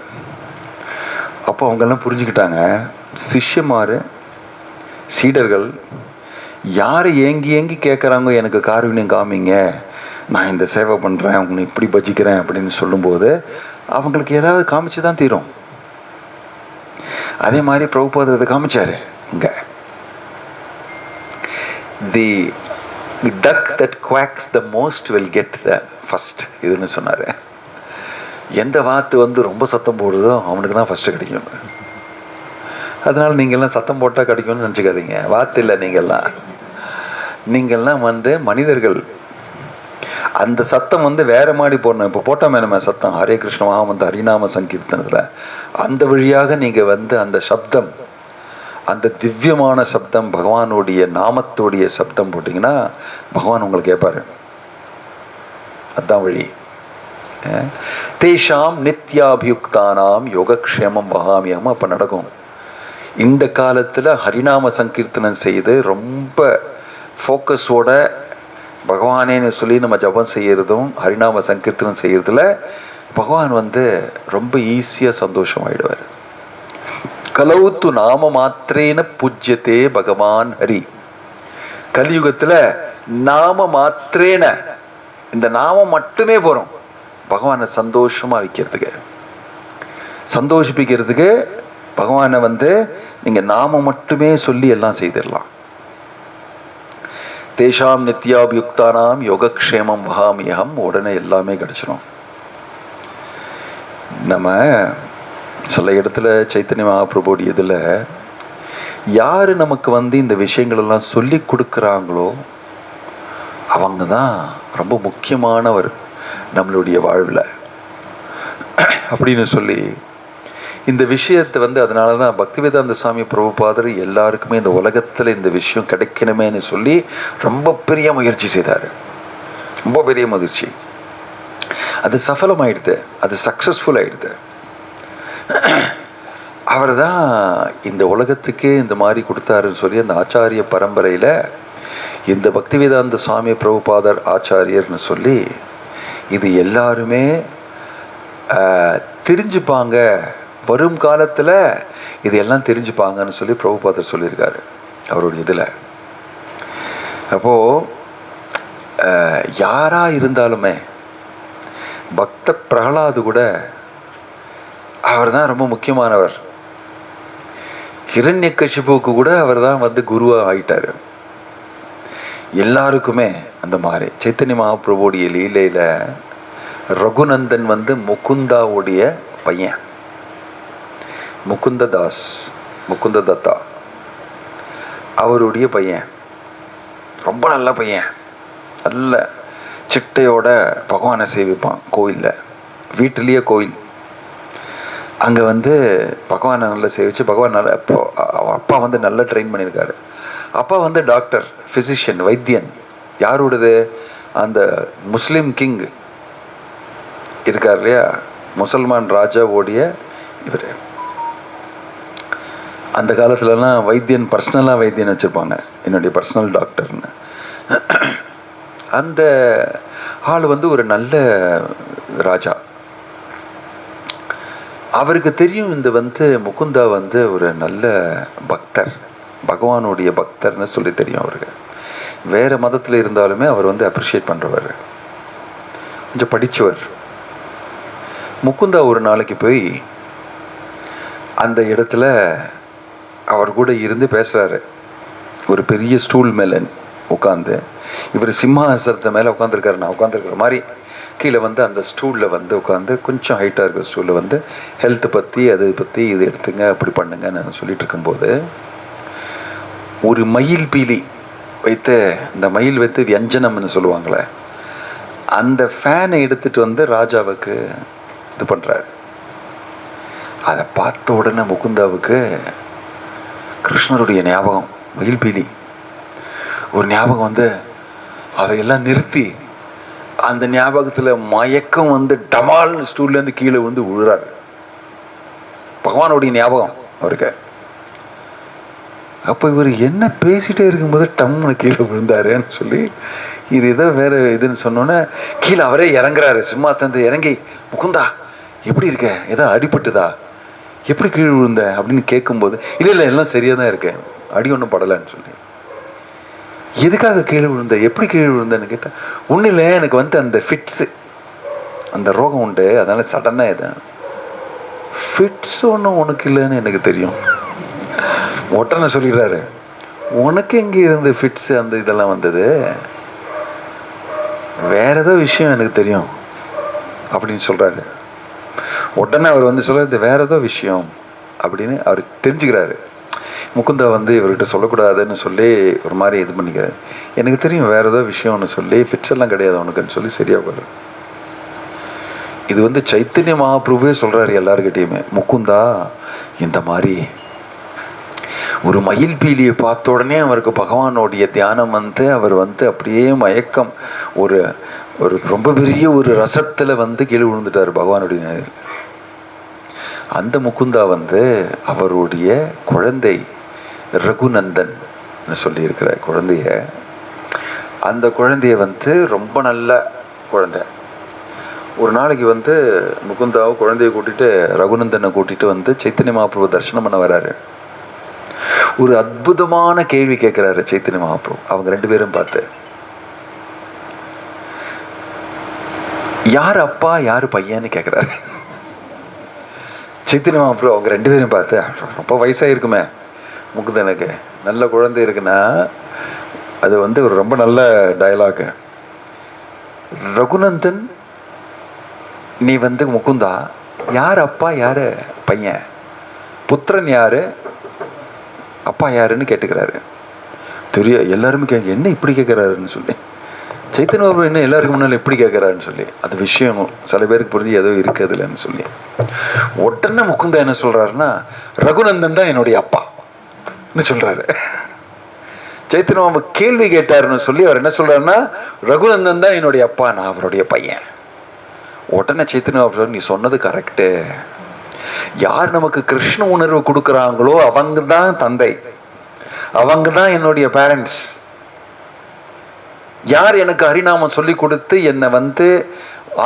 அப்போ அவங்க எல்லாம் புரிஞ்சுக்கிட்டாங்க, சிஷ்யமாரு சீடர்கள் யாரு ஏங்கி கேட்குறாங்க எனக்கு காருண்யம் காமிங்க, நான் இந்த சேவை பண்றேன், அவங்க இப்படி பஜிக்கிறேன் அப்படின்னு சொல்லும்போது அவங்களுக்கு ஏதாவது காமிச்சு தான் தீரும். அதே மாதிரி பிரபுபாதர் அதை காமிச்சாரு. இங்க தி duck that quacks the most will get the first இதுன்னு சொன்னாரு. எந்த வாத்து ரொம்ப சத்தம் போடுதோ அவனுக்கு தான் ஃபர்ஸ்ட் கிடைக்கும். அதனால நீங்கள்லாம் சத்தம் போட்டா கிடைக்கும்னு நினச்சிக்காதீங்க. வாத்து இல்லை, நீங்கள்லாம் மனிதர்கள். அந்த சத்தம் வேற மாதிரி போடணும். இப்போ போட்டோமே நம்ம சத்தம் ஹரே கிருஷ்ண மகாமந்திர ஹரிநாம சங்கீர்த்தனத்துல அந்த வழியாக நீங்க அந்த சப்தம், அந்த திவ்யமான சப்தம், பகவானுடைய நாமத்துடைய சப்தம் போட்டீங்கன்னா பகவான் உங்களுக்கு கேட்பாரு. அதுதான் வழி. தேஷாம் நித்யாபியுக்தானாம் யோகக்ஷேமம் வகாமியம். அப்ப நடக்கும். இந்த காலத்துல ஹரிநாம சங்கீர்த்தனம் செய்து ரொம்ப ஃபோக்கஸோட பகவானேன்னு சொல்லி நம்ம ஜபம் செய்யறதும் ஹரிநாம சங்கீர்த்தனம் செய்யறதுல பகவான் ரொம்ப ஈஸியா சந்தோஷம் ஆயிடுவார். கலௌத்து நாம மாத்திரேன பூஜ்யத்தே பகவான் ஹரி. கலியுகத்துல நாம மாத்திரேன, இந்த நாமம் மட்டுமே போறோம் பகவானை சந்தோஷமா வைக்கிறதுக்கு, சந்தோஷிப்பிக்கிறதுக்கு. பகவானை நீங்க நாம மட்டுமே சொல்லி எல்லாம் செய்திடலாம். தேஷாம் நித்யாபியுக்தானாம் யோகக்ஷேமம் வகாமியகம், உடனே எல்லாமே கிடைச்சிடும். நம்ம சில இடத்துல சைத்தன்ய மகாபிரபுடைய இதுல யாரு நமக்கு இந்த விஷயங்கள் எல்லாம் சொல்லி கொடுக்குறாங்களோ அவங்க தான் ரொம்ப முக்கியமானவர் நம்மளுடைய வாழ்வில் அப்படின்னு சொல்லி இந்த விஷயத்தை அதனாலதான் பக்திவேதாந்த சுவாமி பிரபுபாதர் எல்லாருக்குமே இந்த உலகத்துல இந்த விஷயம் கிடைக்கணுமேன்னு சொல்லி ரொம்ப பெரிய முயற்சி செய்தாரு. ரொம்ப பெரிய முயற்சி. அது சஃலமாயிடுது, அது சக்சஸ்ஃபுல் ஆயிடுது. அவர் தான் இந்த உலகத்துக்கே இந்த மாதிரி கொடுத்தாருன்னு சொல்லி அந்த ஆச்சாரிய பரம்பரையில இந்த பக்திவேதாந்த சுவாமி பிரபுபாதர் ஆச்சாரியர்னு சொல்லி இது எல்லாருமே தெரிஞ்சுப்பாங்க, வரும் காலத்துல இது எல்லாம் தெரிஞ்சுப்பாங்கன்னு சொல்லி பிரபுபாதர் சொல்லியிருக்காரு அவருடைய இதுல. அப்போ யாரா இருந்தாலுமே பக்த பிரகலாது கூட அவர் தான் ரொம்ப முக்கியமானவர். ஹிரண்யகசிபுவுக்கு கூட அவர் தான் குருவா ஆயிட்டாரு. எல்லாருக்குமே அந்த மாதிரி சைத்தன்ய மகாபிரபுடைய லீலையில ரகுநந்தன் முகுந்தாவுடைய பையன், முகுந்ததாஸ், முகுந்ததத்தா அவருடைய பையன். ரொம்ப நல்ல பையன், நல்ல சிட்டையோட பகவானை சேவிப்பான் கோயில்ல, வீட்டிலேயே கோயில். அங்க பகவானை நல்லா சேவிச்சு, பகவான் நல்ல அப்பா நல்லா ட்ரெயின் பண்ணியிருக்காரு. அப்பா டாக்டர், பிசிஷியன், வைத்தியன். யாரோடது? அந்த முஸ்லிம் கிங் இருக்கார் இல்லையா, முசல்மான் ராஜாவோடைய இவர். அந்த காலத்துலலாம் வைத்தியன் பர்சனலா வைத்தியன் வச்சிருப்பாங்க, என்னுடைய பர்சனல் டாக்டர்னு. அந்த ஆள் ஒரு நல்ல ராஜா. அவருக்கு தெரியும் இந்த முகுந்தா ஒரு நல்ல பக்தர், பகவானுடைய பக்தர்னு சொல்லி தெரியும் அவருக்கு. வேற மதத்துல இருந்தாலுமே அவர் அப்ரிஷியேட் பண்றவர், கொஞ்சம் படிச்சவர். முகுந்தா ஒரு நாளைக்கு போய் அந்த இடத்துல அவர் கூட இருந்து பேசுறாரு. ஒரு பெரிய ஸ்டூல் மேல உட்காந்து, இவர் சிம்மாசனத்தை மேல உட்காந்துருக்காரு, நான் உட்காந்துருக்கிற மாதிரி கீழே அந்த ஸ்டூல்ல உட்காந்து, கொஞ்சம் ஹைட்டா இருக்கிற ஸ்டூல்ல ஹெல்த் பத்தி, அதை பத்தி, இது எடுத்துங்க, அப்படி பண்ணுங்க நான் சொல்லிட்டு இருக்கும்போது ஒரு மயில் பீலி வைத்து, இந்த மயில் வைத்து வியஞ்சனம்னு சொல்லுவாங்களே, அந்த ஃபேனை எடுத்துட்டு ராஜாவுக்கு இது பண்றாரு. அதை பார்த்த உடனே முகுந்தாவுக்கு கிருஷ்ணருடைய ஞாபகம், மயில் பீலி ஒரு ஞாபகம் அதையெல்லாம் நிறுத்தி அந்த ஞாபகத்துல மயக்கம் டமால் ஸ்டூல்ல இருந்து கீழே விழுறாரு. பகவானுடைய ஞாபகம் அவருக்கு. அப்ப இவர் என்ன பேசிட்டே இருக்கும்போது டம்னு கீழே விழுந்தாருன்னு சொல்லி, இது ஏதோ வேற இதுன்னு சொன்னோன்னே கீழே அவரே இறங்குறாரு. சும்மா தந்து இறங்கி, முகுந்தா எப்படி இருக்க, ஏதோ அடிபட்டுதா, எப்படி கீழே விழுந்த அப்படின்னு கேட்கும்போது, இல்லை எல்லாம் சரியா தான் இருக்கேன், அடி ஒன்றும் படலன்னு சொல்லி. எதுக்காக கீழே விழுந்த, எப்படி கீழே விழுந்தன்னு கேட்டா, ஒன்றும் இல்லை, எனக்கு அந்த ஃபிட்ஸு, அந்த ரோகம் உண்டு, அதனால சடனா இது. ஃபிட்ஸ் ஒன்றும் உனக்கு இல்லைன்னு எனக்கு தெரியும். உடனே சொல்லிடுறாரு, உனக்கு எங்க இருந்து ஃபிட்ஸ் அந்த இதெல்லாம் வந்தது, வேற ஏதோ விஷயம் எனக்கு தெரியும் அப்படின்னு சொல்றாரு. உடனே அவர் சொல்றது வேற ஏதோ விஷயம் அப்படின்னு அவர் தெரிஞ்சுக்கிறாரு. முகுந்தா இவர்கிட்ட சொல்லக்கூடாதுன்னு சொல்லி ஒரு மாதிரி இது பண்ணிக்கிறாரு. எனக்கு தெரியும் வேற ஏதோ விஷயம்னு சொல்லி, ஃபிட்ஸ் எல்லாம் கிடையாது உனக்குன்னு சொல்லி சரியா போடுற. இது சைத்தன்ய மகாபிரபுவே சொல்றாரு எல்லாருக்கிட்டையுமே, முகுந்தா இந்த மாதிரி ஒரு மயில் பீலியை பார்த்த உடனே அவருக்கு பகவானுடைய தியானம் அவர் அப்படியே மயக்கம், ஒரு ஒரு ரொம்ப பெரிய ஒரு ரசத்துல கீழே விழுந்துட்டாரு பகவானுடைய. அந்த முகுந்தா அவருடைய குழந்தை ரகுநந்தன் சொல்லி இருக்கிற குழந்தைய, அந்த குழந்தைய ரொம்ப நல்ல குழந்தை, ஒரு நாளைக்கு வந்து முகுந்தாவை குழந்தைய கூட்டிட்டு ரகுநந்தனை கூட்டிட்டு வந்து சைத்தன்ய மகாபிரபு தரிசனம் பண்ண வராரு. ஒரு அற்புதமான கேள்வி கேட்கிறாரு சைத்தன்ய மகாபிரபு அவங்க ரெண்டு பேரும் பார்த்து. யார் அப்பா யாரு பையன்னு கேட்கிறாரு. சைத்தன்ய மகாபிரபு அவங்க ரெண்டு பேரும் பார்த்து, ரொம்ப வயசாயிருக்குமே முகுந்தனுக்கு, நல்ல குழந்தை இருக்குன்னா அது வந்து ஒரு ரொம்ப நல்ல டயலாக். ரகுநந்தன் நீ வந்து முகுந்தா யார் அப்பா யாரு பையன், புத்திரன் யாரு அப்பா யாருன்னு கேட்டுக்கிறாரு. எல்லாருமே கேட்க என்ன இப்படி கேட்கிறாருன்னு சொல்லி, சைத்தன்ய பாபு என்ன எல்லாருக்கும் முன்னால எப்படி கேட்கிறாருன்னு சொல்லி, அது விஷயம் சில பேருக்கு புரிஞ்சு ஏதோ இருக்குதுலன்னு சொல்லி, உடனே முகுந்தா என்ன சொல்றாருன்னா ரகுநந்தன் தான் என்னுடைய அப்பான்னு சொல்றாரு. சைத்தன்ய பாபு கேள்வி கேட்டாருன்னு சொல்லி அவர் என்ன சொல்றாருன்னா ரகுநந்தன் தான் என்னுடைய அப்பா, நான் அவருடைய பையன். உடனே சைத்தன்ய பாபு நீ சொன்னது கரெக்டு, யார் நமக்கு கிருஷ்ண உணர்வு கொடுக்குறாங்களோ அவங்க தான் தந்தை, அவங்க தான் என்னுடைய பேரண்ட்ஸ். யார் எனக்கு ஹரிநாமம் சொல்லி கொடுத்து என்னை வந்து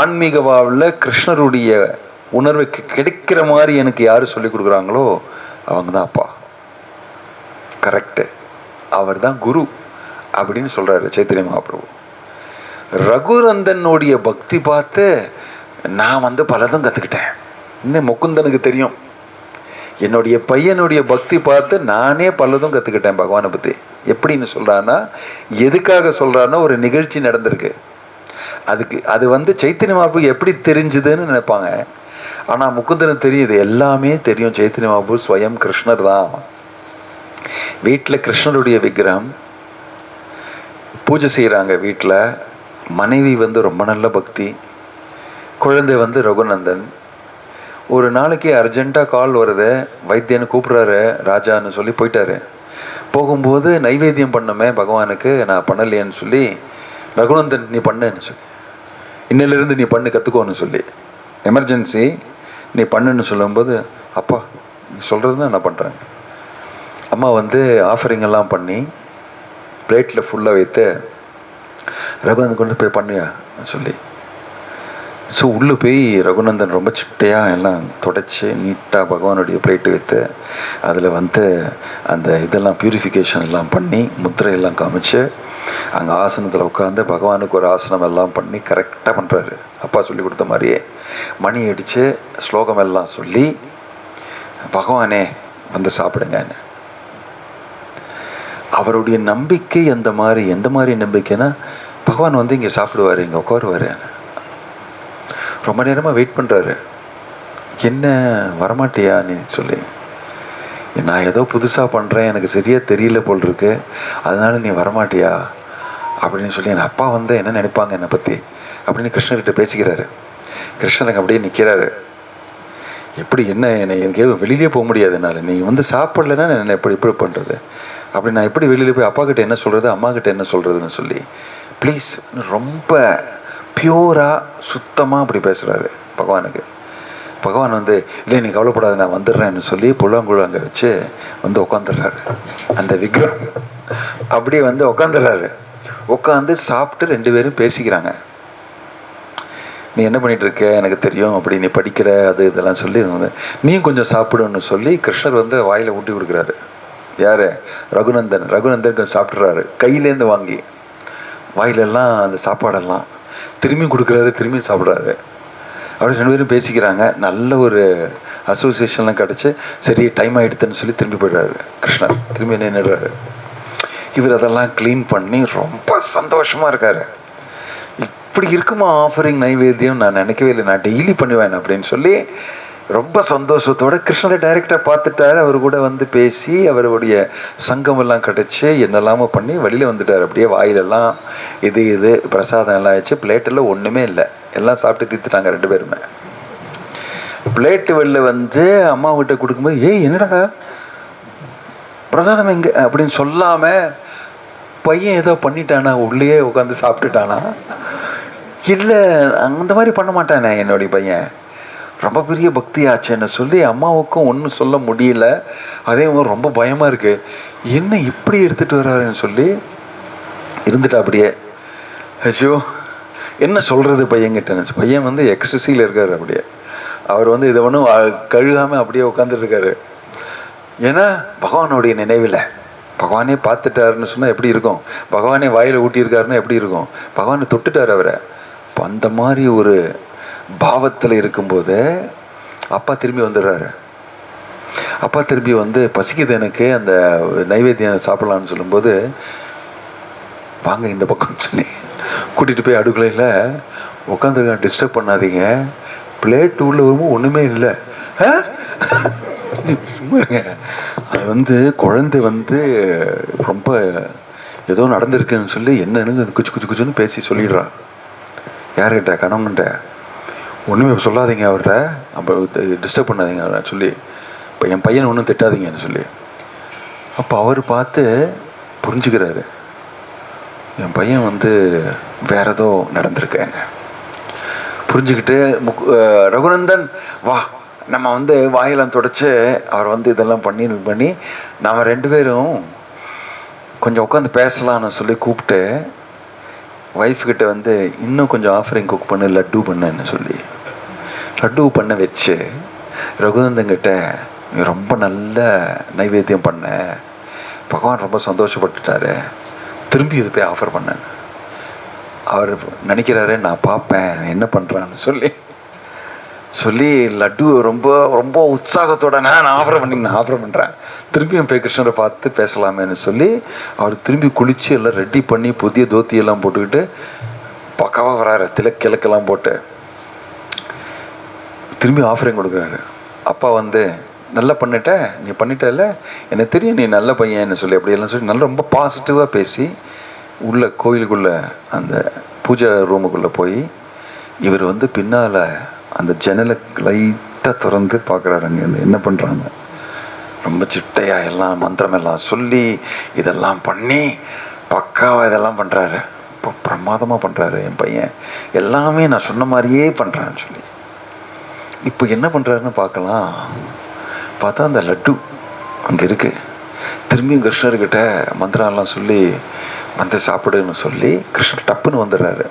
ஆன்மீக வாழ்வில் கிருஷ்ணருடைய உணர்வுக்கு கிடைக்கிற மாதிரி எனக்கு யாரு சொல்லி கொடுக்குறாங்களோ அவங்க தான் அப்பா. கரெக்டு, அவர் தான் குரு அப்படின்னு சொல்றாரு சைத்தன்ய மகாபிரபு. ரகுநந்தனுடைய பக்தி பார்த்து நான் வந்து பலதும் கத்துக்கிட்டேன். இன்னும் முகுந்தனுக்கு தெரியும், என்னுடைய பையனுடைய பக்தி பார்த்து நானே பலதும் கத்துக்கிட்டேன் பகவானை பத்தி. எப்படின்னு சொல்றான்னா, எதுக்காக சொல்றான்னா ஒரு நிகழ்ச்சி நடந்திருக்கு, அதுக்கு அது வந்து சைத்தன்ய மகாபிரபு எப்படி தெரிஞ்சுதுன்னு நினைப்பாங்க. ஆனா முகுந்தனுக்கு தெரியுது, எல்லாமே தெரியும். சைத்தன்ய மகாபிரபு ஸ்வயம் கிருஷ்ணர் தான். வீட்டுல கிருஷ்ணருடைய விக்கிரகம் பூஜை செய்யறாங்க. வீட்டுல மனைவி வந்து ரொம்ப நல்ல பக்தி, குழந்தை வந்து ரகுநந்தன். ஒரு நாளைக்கு அர்ஜென்ட்டாக கால் வருது, வைத்தியன்னு கூப்பிட்றாரு ராஜான்னு சொல்லி போயிட்டாரு. போகும்போது நைவேத்தியம் பண்ணமே பகவானுக்கு, நான் பண்ணலையேன்னு சொல்லி ரகுநந்தன் நீ பண்ணுன்னு சொல்லி, இன்னிலிருந்து நீ பண்ணு கற்றுக்கோன்னு சொல்லி, எமர்ஜென்சி நீ பண்ணுன்னு சொல்லும்போது அப்பா நீ சொல்கிறது தான் நான் பண்ணுறேன். அம்மா வந்து ஆஃபரிங் எல்லாம் பண்ணி பிளேட்டில் ஃபுல்லாக வைத்து ரகுநந்தன் கொண்டு போய் பண்ணியா சொல்லி, ஸோ உள்ளே போய் ரகுநந்தன் ரொம்ப சிட்டையாக எல்லாம் தொடச்சி நீட்டாக பகவானுடைய பிளேட்டு வைத்து அதில் வந்து அந்த இதெல்லாம் பியூரிஃபிகேஷன் எல்லாம் பண்ணி முத்திரையெல்லாம் காமிச்சு அங்கே ஆசனத்தில் உட்காந்து பகவானுக்கு ஒரு ஆசனம் எல்லாம் பண்ணி கரெக்டாக பண்ணுறாரு. அப்பா சொல்லி கொடுத்த மாதிரியே மணி அடித்து ஸ்லோகம் எல்லாம் சொல்லி பகவானே வந்து சாப்பிடுங்கன்னு. அவருடைய நம்பிக்கை அந்த மாதிரி, எந்த மாதிரி நம்பிக்கைன்னா பகவான் வந்து இங்கே சாப்பிடுவார், இங்கே உட்காருவார். ரொம்ப நேரமாக வெயிட் பண்ணுறாரு, என்ன வரமாட்டியான்னு சொல்லி, நான் ஏதோ புதுசாக பண்ணுறேன் எனக்கு சரியாக தெரியல போல் இருக்கு, அதனால நீ வரமாட்டியா அப்படின்னு சொல்லி, என் அப்பா வந்து என்ன நினைப்பாங்க என்னை பற்றி அப்படின்னு கிருஷ்ணர்கிட்ட பேசிக்கிறாரு. கிருஷ்ணருக்கு அப்படியே நிற்கிறாரு, எப்படி என்ன என்னை எனக்கு வெளியிலே போக முடியாது என்னால், நீ வந்து சாப்பிடலன்னா என்ன எப்படி பண்ணுறது, அப்படி நான் எப்படி வெளியில் போய் அப்பா கிட்ட என்ன சொல்கிறது அம்மா கிட்ட என்ன சொல்கிறதுன்னு சொல்லி, ப்ளீஸ் ரொம்ப பியூராக சுத்தமாக அப்படி பேசுகிறாரு பகவானுக்கு. பகவான் வந்து இல்லை நீ கவலைப்படாத நான் வந்துடுறேன்னு சொல்லி புல்லாங்குழு அங்கே வச்சு வந்து உட்காந்துடுறாரு. அந்த விக்ரம் அப்படியே வந்து உட்காந்துடுறாரு. உட்காந்து சாப்பிட்டு ரெண்டு பேரும் பேசிக்கிறாங்க. நீ என்ன பண்ணிட்டு இருக்க எனக்கு தெரியும், அப்படி நீ படிக்கிற அது இதெல்லாம் சொல்லி வந்து நீயும் கொஞ்சம் சாப்பிடுன்னு சொல்லி கிருஷ்ணர் வந்து வாயில் ஊட்டி கொடுக்குறாரு. யாரு? ரகுநந்தன். ரகுநந்தன் கொஞ்சம் சாப்பிட்றாரு கையிலேருந்து வாங்கி, வாயிலெல்லாம் அந்த சாப்பாடெல்லாம் திரும்பி கொடுக்குறாரு, திரும்பி சாப்பிட்றாரு. அப்படி ரெண்டு பேரும் பேசிக்கிறாங்க. நல்ல ஒரு அசோசியேஷன்லாம் கிடச்சி சரி டைம் ஆகிடுதுன்னு சொல்லி திரும்பி போய்டுறாரு கிருஷ்ணர். திரும்பி நின்றுடுறாரு. இவர் அதெல்லாம் க்ளீன் பண்ணி ரொம்ப சந்தோஷமாக இருக்காரு. இப்படி இருக்குமா ஆஃபரிங் நைவேத்தியம், நான் நினைக்கவே இல்லை, நான் டெய்லி பண்ணுவேன் அப்படின்னு சொல்லி ரொம்ப சந்தோஷத்தோட கிருஷ்ணரை டைரெக்டாக பார்த்துட்டாரு. அவர் கூட வந்து பேசி அவருடைய சங்கம் எல்லாம் கிடச்சி என்னெல்லாமோ பண்ணி வெளியில் வந்துட்டார். அப்படியே வாயிலெல்லாம் இது பிரசாதம் எல்லாம் ஆச்சு. பிளேட்டில் ஒன்றுமே இல்லை, எல்லாம் சாப்பிட்டு தீர்த்துட்டாங்க ரெண்டு பேருமே. பிளேட்டு வெளில வந்து அம்மா கிட்ட கொடுக்கும்போது ஏய் என்னடா பிரசாதம் எங்க அப்படின்னு சொல்லாம பையன் ஏதோ பண்ணிட்டானா, உள்ளேயே உட்காந்து சாப்பிட்டுட்டானா? இல்லை அந்த மாதிரி பண்ண மாட்டானே என்னுடைய பையன், ரொம்ப பெரிய பக்தி ஆச்சுன்னு சொல்லி அம்மாவுக்கும் ஒன்றும் சொல்ல முடியல. அதே மாதிரி ரொம்ப பயமாக இருக்கு, என்ன இப்படி எடுத்துகிட்டு வர்றாருன்னு சொல்லி இருந்துட்டா அப்படியே. ஐயோ என்ன சொல்றது பையன்கிட்ட? பையன் வந்து எக்ஸ்ட்ரஸியில் இருக்காரு. அப்படியே அவர் வந்து இதை ஒன்றும் கழுகாம அப்படியே உட்காந்துட்டு இருக்காரு. ஏன்னா பகவானுடைய நினைவில் பகவானே பார்த்துட்டாருன்னு சொன்னா எப்படி இருக்கும்? பகவானே வாயில ஊட்டியிருக்காருன்னா எப்படி இருக்கும்? பகவானை தொட்டுட்டார் அவரை. அந்த மாதிரி ஒரு பாவத்தில் இருக்கும்போது அப்பா திரும்பி வந்துடுறாரு. அப்பா திரும்பி வந்து பசிக்குது எனக்கு, அந்த நைவேத்தியம் சாப்பிடலான்னு சொல்லும்போது, வாங்க இந்த பக்கம் சொல்லி கூட்டிட்டு போய் அடுக்கலையில் உட்காந்துருக்க, டிஸ்டர்ப் பண்ணாதீங்க, பிளேட் உள்ள வரும்போது ஒண்ணுமே இல்லை. அது வந்து குழந்தை வந்து ரொம்ப ஏதோ நடந்திருக்குன்னு சொல்லி என்னன்னு குச்சு குச்சு குச்சுன்னு பேசி சொல்லிடுறான். யார்கிட்ட? கணவன்கிட்ட. ஒன்றுமே சொல்லாதீங்க அவர்கிட்ட, அப்போ டிஸ்டர்ப் பண்ணாதீங்க அவரை சொல்லி, இப்போ என் பையனை ஒன்றும் திட்டாதீங்கன்னு சொல்லி. அப்போ அவர் பார்த்து புரிஞ்சுக்கிறாரு, என் பையன் வந்து வேற ஏதோ நடந்திருக்கேங்க. புரிஞ்சுக்கிட்டு ரகுநந்தன் வா, நம்ம வந்து வாயெல்லாம் தொடச்சு அவர் வந்து இதெல்லாம் பண்ணி நாம் 2 பேரும் கொஞ்சம் உட்காந்து பேசலாம்னு சொல்லி கூப்பிட்டு ஒய்ஃப் கிட்ட வந்து இன்னும் கொஞ்சம் ஆஃபரிங் குக் பண்ணு, லட்டு பண்ணுன்னு சொல்லி லட்டு பண்ண வச்சு, ரகுநந்தன் கிட்ட ரொம்ப நல்ல நைவேத்தியம் பண்ண, பகவான் ரொம்ப சந்தோஷப்பட்டுட்டாரு, திரும்பி இது போய் ஆஃபர் பண்ண. அவர் நினைக்கிறாரு நான் பார்ப்பேன் என்ன பண்றான்னு சொல்லி லட்டு ரொம்ப ரொம்ப உற்சாகத்தோட நான் ஆஃபர் பண்றேன், திரும்பியும் போய் கிருஷ்ணரை பார்த்து பேசலாமேன்னு சொல்லி அவர் திரும்பி குளிச்சு எல்லாம் ரெடி பண்ணி புதிய தோத்தி எல்லாம் போட்டுக்கிட்டு பக்காவா வராரு. கிழக்கெல்லாம் போட்டு திரும்பி ஆஃபரிங் கொடுக்குறாரு. அப்பா வந்து நல்லா பண்ணிட்ட, நீ பண்ணிட்டல, எனக்கு தெரியும் நீ நல்ல பையன்னு சொல்லி அப்படியெல்லாம் சொல்லி நல்லா ரொம்ப பாசிட்டிவாக பேசி உள்ள கோயிலுக்குள்ள அந்த பூஜை ரூமுக்குள்ளே போய் இவர் வந்து பின்னால் அந்த ஜன்னலை லைட்டாக திறந்து பார்க்குறாரு. அங்கே என்ன பண்ணுறாங்க, ரொம்ப சிட்டையா எல்லாம் மந்திரம் எல்லாம் சொல்லி இதெல்லாம் பண்ணி பக்காவாக இதெல்லாம் பண்ணுறாரு. இப்போ பிரமாதமாக பண்ணுறாரு என் பையன், எல்லாமே நான் சொன்ன மாதிரியே பண்ணுறான்னு சொல்லி. இப்போ என்ன பண்ணுறாருன்னு பார்க்கலாம். பார்த்தா அந்த லட்டு அங்கே இருக்கு. திரும்பியும் கிருஷ்ணர்கிட்ட மந்திரம்லாம் சொல்லி வந்து சாப்பிடுன்னு சொல்லி கிருஷ்ணர் டப்புன்னு வந்துடுறாரு.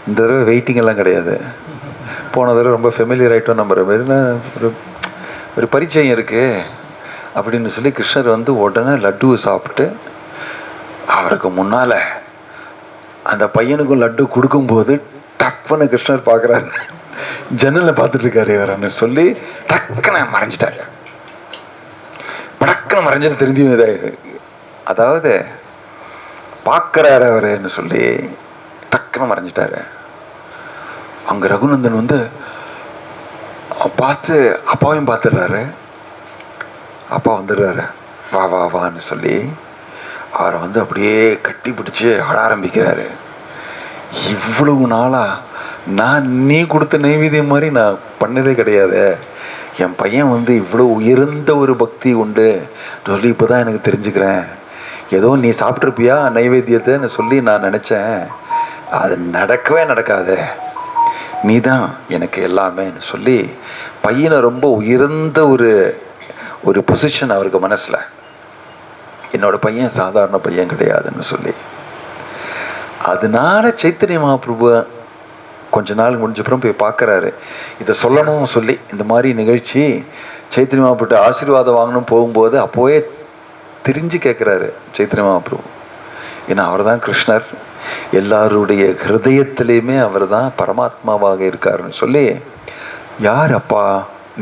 இந்த தடவை வெயிட்டிங் எல்லாம் கிடையாது. போன தடவை ரொம்ப ஃபெமிலியர் ஆகிட்டோம், நம்புற மாதிரி ஒரு பரிச்சயம் இருக்கு அப்படின்னு சொல்லி கிருஷ்ணர் வந்து உடனே லட்டுவை சாப்பிட்டு அவருக்கு முன்னால அந்த பையனுக்கும் லட்டு கொடுக்கும்போது டப்புன்னு கிருஷ்ணர் பார்க்குறாரு, ஜன்னலை பார்த்துட்டு இருக்காரு இவரன்னு சொல்லி டக்குன்னு மறைஞ்சிட்டாரு. படக்குன்னு மறைஞ்சது திரும்பி இதாயிரு, அதாவது பார்க்குறாரு அவருன்னு சொல்லி டக்குன்னு மறைஞ்சிட்டாரு. அங்க ரகுநந்தன் வந்து பார்த்து அப்பாவையும் பார்த்துடுறாரு. அப்பா வந்துடுறாரு, வா வா வான்னு சொல்லி அவரை வந்து அப்படியே கட்டி பிடிச்சு ஆட ஆரம்பிக்கிறாரு. இவ்வளவு நாளா நான் நீ கொடுத்த நைவேத்தியம் மாதிரி நான் பண்ணதே கிடையாது, என் பையன் வந்து இவ்வளோ உயர்ந்த ஒரு பக்தி உண்டு சொல்லி இப்போதான் எனக்கு தெரிஞ்சுக்கிறேன். ஏதோ நீ சாப்பிட்ருப்பியா நைவேத்தியத்தைன்னு சொல்லி நான் நினச்சேன், அது நடக்கவே நடக்காது, நீ தான் எனக்கு எல்லாமே சொல்லி பையனை ரொம்ப உயர்ந்த ஒரு பொசிஷன் அவருக்கு மனசுல, என்னோட பையன் சாதாரண பையன் கிடையாதுன்னு சொல்லி. அதனால சைத்தன்ய மகாபிரபு கொஞ்ச நாள் முடிஞ்சப்புறம் போய் பார்க்கறாரு, இதை சொல்லணும் சொல்லி இந்த மாதிரி நிகழ்ச்சி சைத்தன்ய மகாபிரபு ஆசீர்வாதம் வாங்கணும் போகும்போது அப்போவே தெரிஞ்சு கேட்கிறாரு சைத்தன்ய மகாபிரபு. ஏன்னா அவர் தான் கிருஷ்ணர், எல்லாருடைய ஹிருதயத்திலையுமே அவர் தான் பரமாத்மாவாக இருக்காருன்னு சொல்லி, யார் அப்பா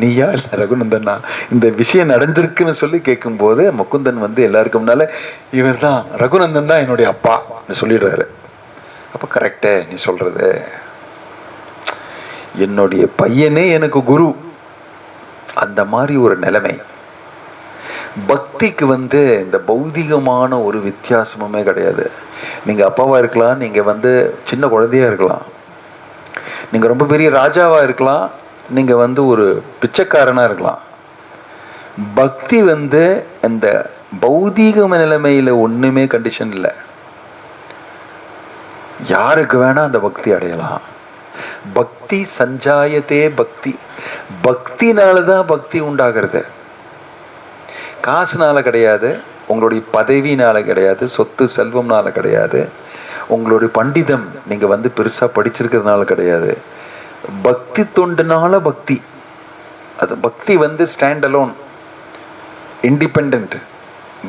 நீயா இல்லை ரகுநந்தனா, இந்த விஷயம் நடந்திருக்குன்னு சொல்லி கேட்கும்போது முகுந்தன் வந்து எல்லாருக்கும் முன்னால இவர் தான் ரகுநந்தன் தான் என்னுடைய அப்பா சொல்லிடுறாரு. அப்ப கரெக்டே நீ சொல்றது, என்னுடைய பையனே எனக்கு குரு, அந்த மாதிரி ஒரு நிலைமை. பக்திக்கு வந்து இந்த பௌதிகமான ஒரு வித்தியாசமுமே கிடையாது. நீங்க அப்பாவா இருக்கலாம், நீங்க வந்து சின்ன குழந்தையா இருக்கலாம், நீங்க ரொம்ப பெரிய ராஜாவா இருக்கலாம், நீங்க வந்து ஒரு பிச்சைக்காரனா இருக்கலாம். பக்தி வந்து இந்த பௌதீக நிலைமையில ஒண்ணுமே கண்டிஷன் இல்லை, யாருக்கு வேணா அந்த பக்தி அடையலாம். பக்தி சஞ்சாயத்தே பக்தி, பக்தினாலதான் பக்தி உண்டாகிறது, காசுனால கிடையாது, உங்களுடைய பதவினால கிடையாது, சொத்து செல்வம்னால கிடையாது, உங்களுடைய பண்டிதம் நீங்க வந்து பெருசா படிச்சிருக்கிறதுனால கிடையாது. பக்தி தொண்டுனால பக்தி. அது பக்தி வந்து ஸ்டாண்ட் அலோன், இண்டிபெண்ட்.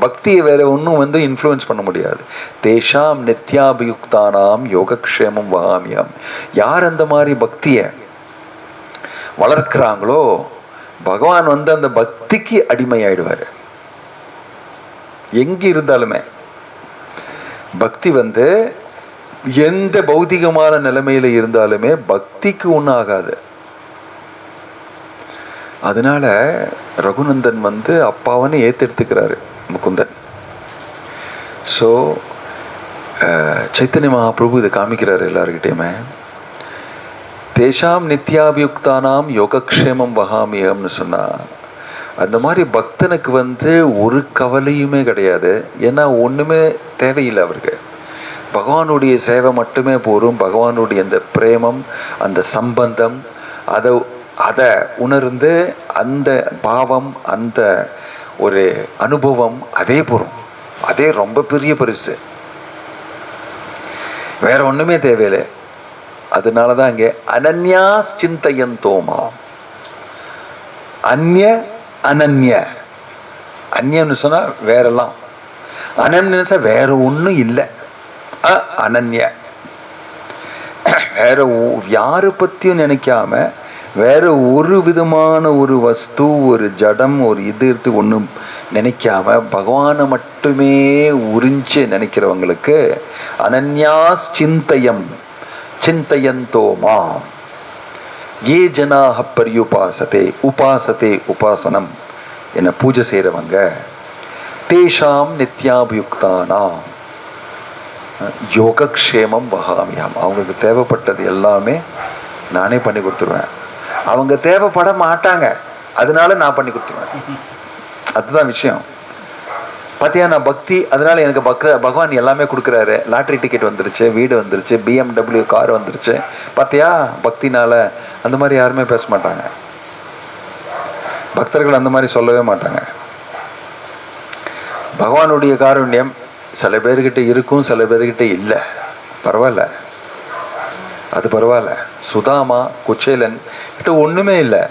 பக்தியை வேற ஒன்றும் வந்து இன்ஃப்ளூயன்ஸ் பண்ண முடியாது. தேஷாம் நித்யாபியுக்தானாம் யோகக்ஷேமம் வகாமியம். யார் அந்த மாதிரி பக்தியை வளர்க்கிறாங்களோ பகவான் வந்து அந்த பக்திக்கு அடிமையாயிடுவார். எங்க இருந்தாலுமே பக்தி வந்து எந்த பௌதிகமான நிலைமையில இருந்தாலுமே பக்திக்கு ஒன்றும் ஆகாது. அதனால ரகுநந்தன் வந்து அப்பாவன்னு ஏத்தெடுத்துக்கிறாரு முகுந்தன். ஸோ சைத்தன்ய மகாபிரபு இதை காமிக்கிறாரு எல்லாருக்கிட்டையுமே. தேஷாம் நித்யாபியுக்தானாம் யோகக்ஷேமம் வகாமியம்னு சொன்னா அந்த மாதிரி பக்தனுக்கு வந்து ஒரு கவலையுமே கிடையாது. ஏன்னா ஒண்ணுமே தேவையில்லை அவருக்கு. பகவானுடைய சேவை மட்டுமே போரும். பகவானுடைய அந்த பிரேமம், அந்த சம்பந்தம், அதை உணர்ந்து அந்த பாவம், அந்த ஒரு அனுபவம், அதே போரும். அதே ரொம்ப பெரிய பரிசு. வேற ஒண்ணுமே தேவையில்லை. அதனாலதான் இங்க அனன்யா சிந்தையந்தோமா. அந்நிய அனன்ய. அந்நியம்னு சொன்னா வேறெல்லாம், அனன்ய வேற ஒண்ணும் இல்லை. அனன்ய வேற யாரு பத்தியும் நினைக்காம, வேற ஒரு விதமான ஒரு வஸ்து, ஒரு ஜடம், ஒரு இது ஒன்றும் நினைக்காம பகவானை மட்டுமே உறிஞ்சு நினைக்கிறவங்களுக்கு அனன்யா சிந்தயம் சிந்தயந்தோமா ஏ ஜனாஹ பரியுபாசதே உபாசதே உபாசனம் என்ன பூஜை செய்கிறவங்க தேஷாம் நித்யாபியுக்தானாம் யோகக்ஷேமம் வகாமியாம். அவங்களுக்கு தேவைப்பட்டது எல்லாமே நானே பண்ணி கொடுத்துருவேன். அவங்க தேவைப்பட மாட்டாங்க, அதனால நான் பண்ணி கொடுத்துருவேன். அதுதான் விஷயம். பார்த்தியா, நான் பக்தி, அதனால எனக்கு பகவான் எல்லாமே கொடுக்குறாரு. லாட்ரி டிக்கெட் வந்துருச்சு, வீடு வந்துருச்சு, BMW கார் வந்துருச்சு. பார்த்தியா, பக்தினால. அந்த மாதிரி யாருமே பேச மாட்டாங்க. பக்தர்கள் அந்த மாதிரி சொல்லவே மாட்டாங்க. பகவானுடைய காருண்யம் சில பேர்கிட்ட இருக்கும், சில பேர்கிட்ட இல்லை. பரவாயில்ல, அது பரவாயில்ல. சுதாமா குச்சேலன் கிட்ட ஒண்ணுமே இல்லை.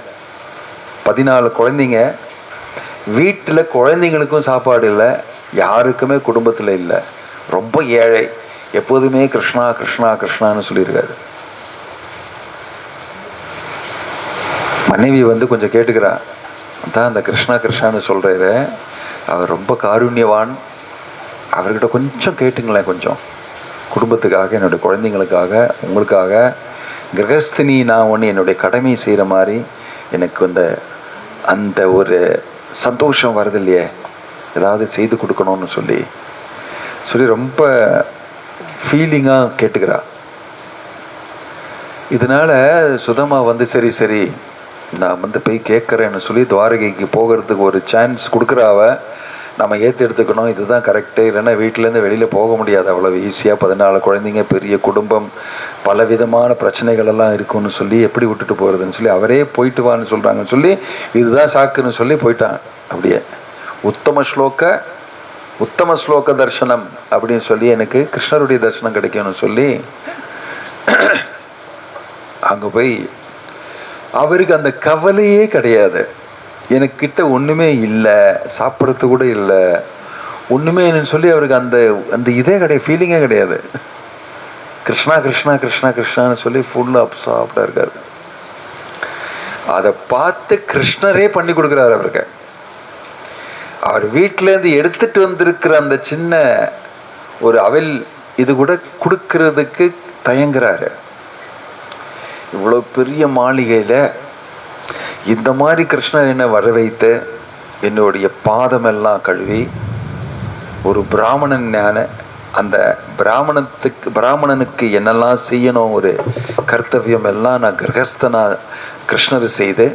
14 குழந்தைங்க, வீட்டில் குழந்தைங்களுக்கும் சாப்பாடு இல்லை, யாருக்குமே குடும்பத்தில் இல்லை, ரொம்ப ஏழை. எப்போதுமே கிருஷ்ணா கிருஷ்ணா கிருஷ்ணான்னு சொல்லியிருக்காரு. மனைவி வந்து கொஞ்சம் கேட்டுக்கிறா, அதான் அந்த கிருஷ்ணா கிருஷ்ணான்னு சொல்றாரு, அவர் ரொம்ப காருண்யவான், அவர்கிட்ட கொஞ்சம் கேட்டுங்களேன், கொஞ்சம் குடும்பத்துக்காக, என்னுடைய குழந்தைங்களுக்காக, உங்களுக்காக. கிரகஸ்தினி நான் ஒன்று என்னுடைய கடமை செய்கிற மாதிரி எனக்கு அந்த ஒரு சந்தோஷம் வருது இல்லையே, ஏதாவது செய்து கொடுக்கணும்னு சொல்லி ரொம்ப ஃபீலிங்காக கேட்டுக்கிறா. இதனால சுதமா வந்து சரி சரி நான் வந்து போய் கேட்குறேன்னு சொல்லி துவாரகைக்கு போகிறதுக்கு ஒரு சான்ஸ் கொடுக்குறாவ. நம்ம ஏற்று எடுத்துக்கணும், இதுதான் கரெக்டு, இல்லைன்னா வீட்டிலேருந்து வெளியில் போக முடியாது அவ்வளோ ஈஸியாக. 14 குழந்தைங்க, பெரிய குடும்பம், பலவிதமான பிரச்சனைகள் எல்லாம் இருக்குன்னு சொல்லி எப்படி விட்டுட்டு போகிறதுன்னு சொல்லி அவரே போயிட்டு வான்னு சொல்கிறாங்கன்னு சொல்லி இதுதான் சாக்குன்னு சொல்லி போயிட்டான். அப்படியே உத்தம ஸ்லோக தர்சனம் அப்படின்னு சொல்லி எனக்கு கிருஷ்ணருடைய தரிசனம் கிடைக்கும்னு சொல்லி அங்கே போய் அவருக்கு அந்த கவலையே கிடையாது. எனக்கிட்ட ஒன்றுமே இல்லை, சாப்பிட்றது கூட இல்லை, ஒன்றுமே இல்லைன்னு சொல்லி அவருக்கு அந்த இதே கிடையாது, ஃபீலிங்கே கிடையாது. கிருஷ்ணா கிருஷ்ணா கிருஷ்ணா கிருஷ்ணான்னு சொல்லி ஃபுல்லாக அப்சாப்டாக இருக்காரு. அதை பார்த்து கிருஷ்ணரே பண்ணி கொடுக்குறாரு அவருக்கு. அவர் வீட்டிலேருந்து எடுத்துட்டு வந்திருக்கிற அந்த சின்ன ஒரு அவல் இது கூட கொடுக்கறதுக்கு தயங்குறாரு. இவ்வளோ பெரிய மாளிகையில் இந்த மாதிரி கிருஷ்ணர் என்னை வர வைத்து என்னுடைய பாதமெல்லாம் கழுவி ஒரு பிராமணன் அந்த பிராமணனுக்கு என்னெல்லாம் செய்யணும் ஒரு கர்த்தவியம் எல்லாம் நான் கிரகஸ்தனா கிருஷ்ணர் செய்து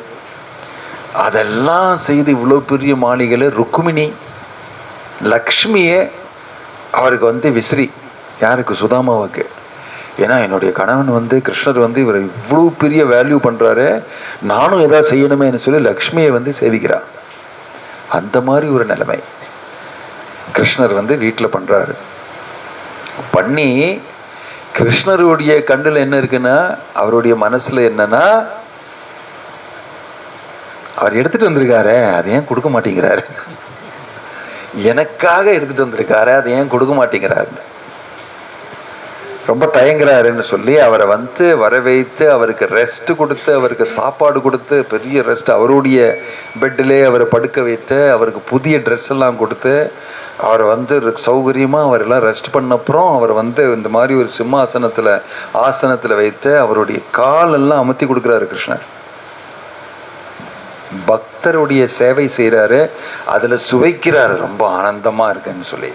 அதெல்லாம் செய்து இவ்வளோ பெரிய மாளிகையில் ருக்மிணி லக்ஷ்மியே அவருக்கு வந்து விசிறி, யாருக்கு, சுதாமாவுக்கு. ஏன்னா என்னுடைய கணவன் கிருஷ்ணர் இவரை இவ்வளோ பெரிய வேல்யூ பண்ணுறாரு, நானும் எதாவது செய்யணுமேன்னு சொல்லி லக்ஷ்மியை சேவிக்கிறார். அந்த மாதிரி ஒரு நிலைமை கிருஷ்ணர் வீட்டில் பண்ணுறாரு. பண்ணி கிருஷ்ணருடைய கண்ணுல என்ன இருக்குன்னா, அவருடைய மனசுல என்னன்னா, அவர் எடுத்துட்டு வந்திருக்காரு, அதை ஏன் கொடுக்க மாட்டேங்கிறாரு? எனக்காக எடுத்துட்டு வந்திருக்காரு, அதை ஏன் கொடுக்க மாட்டேங்கிறாரு? ரொம்ப தயங்குறாருன்னு சொல்லி அவரை வர வைத்து, அவருக்கு ரெஸ்ட் கொடுத்து, அவருக்கு சாப்பாடு கொடுத்து, பெரிய ரெஸ்ட், அவருடைய பெட்டிலே அவரை படுக்க வைத்து, அவருக்கு புதிய ட்ரெஸ் எல்லாம் கொடுத்து, அவரை சௌகரியமா அவரெல்லாம் ரெஸ்ட் பண்ணப்புறம் அவர் இந்த மாதிரி ஒரு ஆசனத்துல வைத்து அவருடைய கால் எல்லாம் அமர்த்தி கொடுக்குறாரு கிருஷ்ணர். பக்தருடைய சேவை செய்யறாரு, அதுல சுவைக்கிறாரு, ரொம்ப ஆனந்தமா இருக்குன்னு சொல்லி.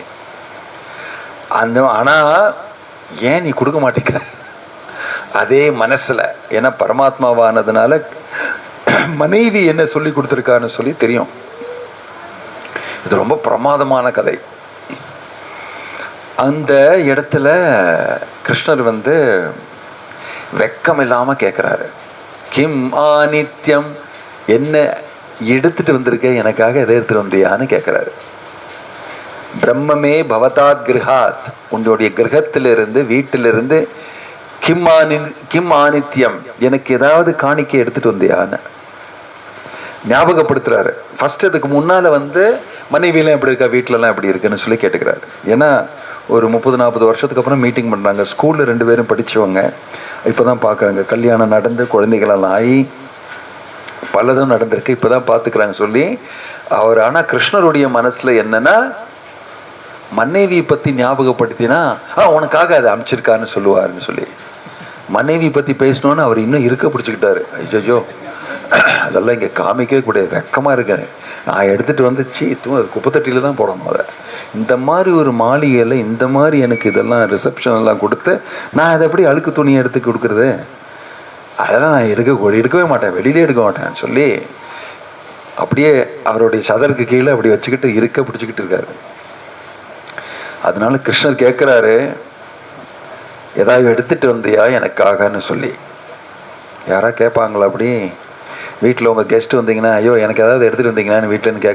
ஆனா ஏன் நீ கொடுக்க மாட்டேங்கிற? அதே மனசுல, ஏன்னா பரமாத்மாவானதுனால மனைவி என்ன சொல்லி கொடுத்துருக்கான்னு சொல்லி தெரியும். இது ரொம்ப பிரமாதமான கதை. அந்த இடத்துல கிருஷ்ணர் வெக்கம் இல்லாம கேட்கிறாரு, கிம் ஆனித்யம், என்ன எடுத்துட்டு வந்திருக்க, எனக்காக எதை எடுத்துட்டு வந்தியான்னு கேட்கிறாரு. பிரம்மமே பவதாத் கிரகாத், உன்னுடைய கிரகத்திலிருந்து, வீட்டிலிருந்து, கிம் ஆனித்யம், எனக்கு ஏதாவது காணிக்கை எடுத்துட்டு வந்தியான்னு ஞாபகப்படுத்துறாரு. ஃபர்ஸ்ட் அதுக்கு முன்னால மனைவியெல்லாம் எப்படி இருக்கா, வீட்டிலலாம் எப்படி இருக்குன்னு சொல்லி கேட்டுக்கிறாரு. ஏன்னா ஒரு 30-40 வருஷத்துக்கு அப்புறம் மீட்டிங் பண்றாங்க. ஸ்கூல்ல 2 பேரும் படிச்சவங்க, இப்பதான் பாக்குறாங்க, கல்யாணம் நடந்து குழந்தைகளெல்லாம் ஆகி பலதும் நடந்திருக்கு, இப்பதான் பாத்துக்கிறாங்க சொல்லி அவர். ஆனா கிருஷ்ணருடைய மனசுல என்னன்னா, மனைவி பத்தி ஞாபகப்படுத்தினா உனக்காக அதை அமைச்சிருக்கான்னு சொல்லுவாருன்னு சொல்லி மனைவி பத்தி பேசணும்னு அவர் இன்னும் இருக்க பிடிச்சுக்கிட்டாரு. ஐயோ, அதெல்லாம் இங்க காமிக்கவே கூடாது, வெக்கமா இருக்காரு, நான் எடுத்துட்டு அது குப்பத்தட்டியில தான் போடணும். அதை இந்த மாதிரி ஒரு மாளிகையில இந்த மாதிரி எனக்கு இதெல்லாம் ரிசப்ஷன் எல்லாம் கொடுத்து நான் அதை எப்படி அழுக்கு துணியை எடுத்து கொடுக்குறது? அதெல்லாம் நான் எடுக்கவே மாட்டேன், வெளியிலே எடுக்க மாட்டேன்னு சொல்லி அப்படியே அவருடைய சதருக்கு கீழே அப்படி வச்சுக்கிட்டு இருக்க பிடிச்சுக்கிட்டு இருக்காரு. அதனால கிருஷ்ணர் கேட்கிறாரு, ஏதாவது எடுத்துட்டு வந்தியா எனக்காகன்னு சொல்லி. யாரா கேட்பாங்களா அப்படி? வீட்டில் உங்க கெஸ்ட் வந்தீங்கன்னா, ஐயோ எனக்கு ஏதாவது எடுத்துட்டு வந்தீங்களான்னு வீட்டிலன்னு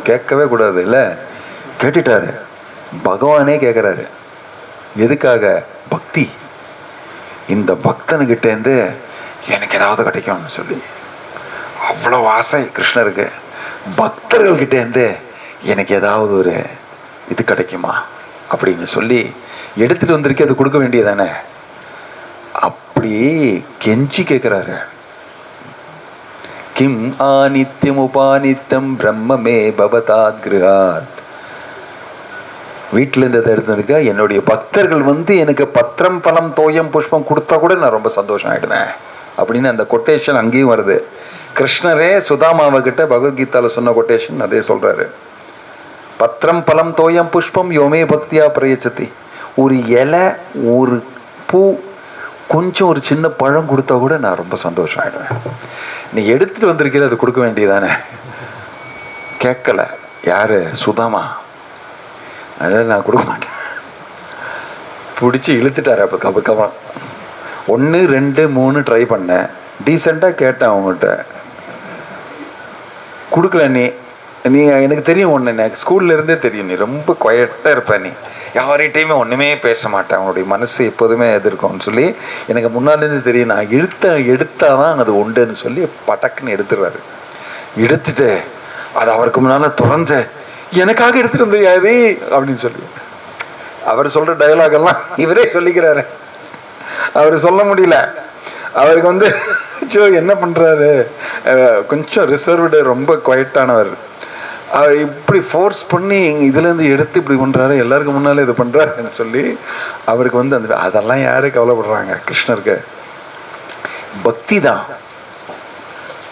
கேட்கவே கூடாது இல்லை. கேட்டுட்டாரு, பகவானே கேட்கிறாரு. எதுக்காக? பக்தி. இந்த பக்தனுக்கிட்ட இருந்து எனக்கு ஏதாவது கிடைக்கும்னு சொல்லி அவ்வளவு ஆசை கிருஷ்ணருக்கு. பக்தர்கள் கிட்ட இருந்து எனக்கு ஏதாவது ஒரு இது கிடைக்குமா அப்படின்னு சொல்லி எடுத்துட்டு வந்திருக்கே, அது கொடுக்க வேண்டியதானே? அப்படி கெஞ்சி கேட்கிறாரு. கிம் ஆனித்யம் உபானித்தம் பிரம்மமே பவதாத் கிரகாத், வீட்டுல இருந்து எடுத்திருக்க என்னுடைய பக்தர்கள் எனக்கு பத்திரம் பழம் தோயம் புஷ்பம் கொடுத்தா கூட நான் ரொம்ப சந்தோஷம் ஆயிடுவேன் அப்படின்னு அந்த கொட்டேஷன் அங்கேயும் வருது. கிருஷ்ணரே சுதாமாவை கிட்ட பகவத்கீதால சொன்ன கொட்டேஷன் அதே சொல்றாரு. பத்திரம் பழம் தோயம் புஷ்பம் யோமே பக்தியா பிரயச்சதி, ஒரு இலை, ஒரு பூ, கொஞ்சம் ஒரு சின்ன பழம் கொடுத்தா கூட நான் ரொம்ப சந்தோஷம் ஆயிடுவேன். நீ எடுத்துட்டு வந்திருக்கிற, அது கொடுக்க வேண்டியதானே? கேட்கல. யாரு? சுதாமா. அதான் நான் கொடுக்க மாட்டேன், பிடிச்சி இழுத்துட்டாரு. அப்ப கபக்கமா 1 2 3 ட்ரை பண்ணேன், டீசெண்டா கேட்டேன் அவங்ககிட்ட, கொடுக்கல. நீ எனக்கு தெரியும், எனக்கு ஸ்கூல்ல இருந்தே தெரியும், நீ ரொம்ப குவைட்டா இருப்ப, நீ யார்கிட்டையுமே ஒண்ணுமே பேச மாட்டேன், அவனுடைய மனசு எப்போதுமே எதிர்க்கும்னு சொல்லி எனக்கு முன்னாலேருந்து தெரியும். நான் எடுத்தாதான் அது உண்டுன்னு சொல்லி பட்டக்குன்னு எடுத்துடுறாரு. எடுத்துட்டு அது அவருக்கு முன்னால திறந்து, எனக்காக எடுத்துட்டு வந்தியாது அப்படின்னு சொல்லி அவர் சொல்ற டயலாக் எல்லாம் இவரே சொல்லிக்கிறாரு. அவரு சொல்ல முடியல. அவருக்கு என்ன பண்றாரு, கொஞ்சம் ரிசர்வ்டு, ரொம்ப குவைட்டானவர். அவர் இப்படி ஃபோர்ஸ் பண்ணி இதுல இருந்து எடுத்து இப்படி பண்றாரு, எல்லாருக்கும் முன்னாலே இது பண்றாருன்னு சொல்லி அவருக்கு அந்த அதெல்லாம் யாரு கவலைப்படுறாங்க? கிருஷ்ணருக்கு பக்தி தான்.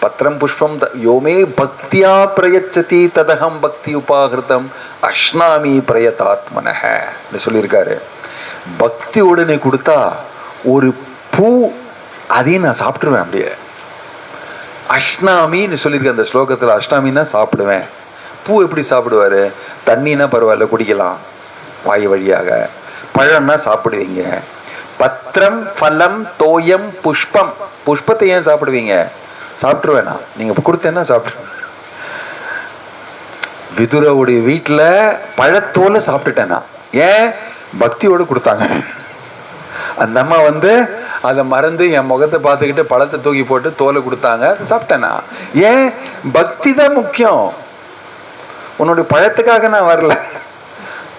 பத்திரம் புஷ்பம் யோமே பக்தியா பிரயச்சதி ததகம் பக்தி உபாகிருதம் அஷ்னாமி பிரயதாத்மனஹ சொல்லியிருக்காரு. பக்தி உடனே கொடுத்தா ஒரு பூ, அதையும் நான் சாப்பிட்டுருவேன் அப்படியே. அஷ்னாமின்னு சொல்லியிருக்க அந்த ஸ்லோகத்துல, அஷ்னாமின்னா சாப்பிடுவேன். பூ எப்படி சாப்பிடுவாரு? தண்ணினா பரவாயில்ல குடிக்கலாம் வாய் வழியாக, பழம்னா சாப்பிடுவீங்க. பத்திரம் பலம் தோயம் புஷ்பம், புஷ்பத்தை ஏன் சாப்பிடுவீங்க? சாப்பிட்டுருவேனா? நீங்க கொடுத்தேன்னா சாப்பிட்டு. விதுரவுடைய வீட்டுல பழத்தோல சாப்பிட்டுட்டேனா? ஏன்? பக்தியோடு கொடுத்தாங்க. அந்த அம்மா வந்து அதை மறந்து என் முகத்தை பார்த்துக்கிட்டு பழத்தை தூக்கி போட்டு தோலை கொடுத்தாங்க, சாப்பிட்டேனா. ஏன்? பக்தி தான் முக்கியம். உன்னுடைய பழத்துக்காக நான் வரல,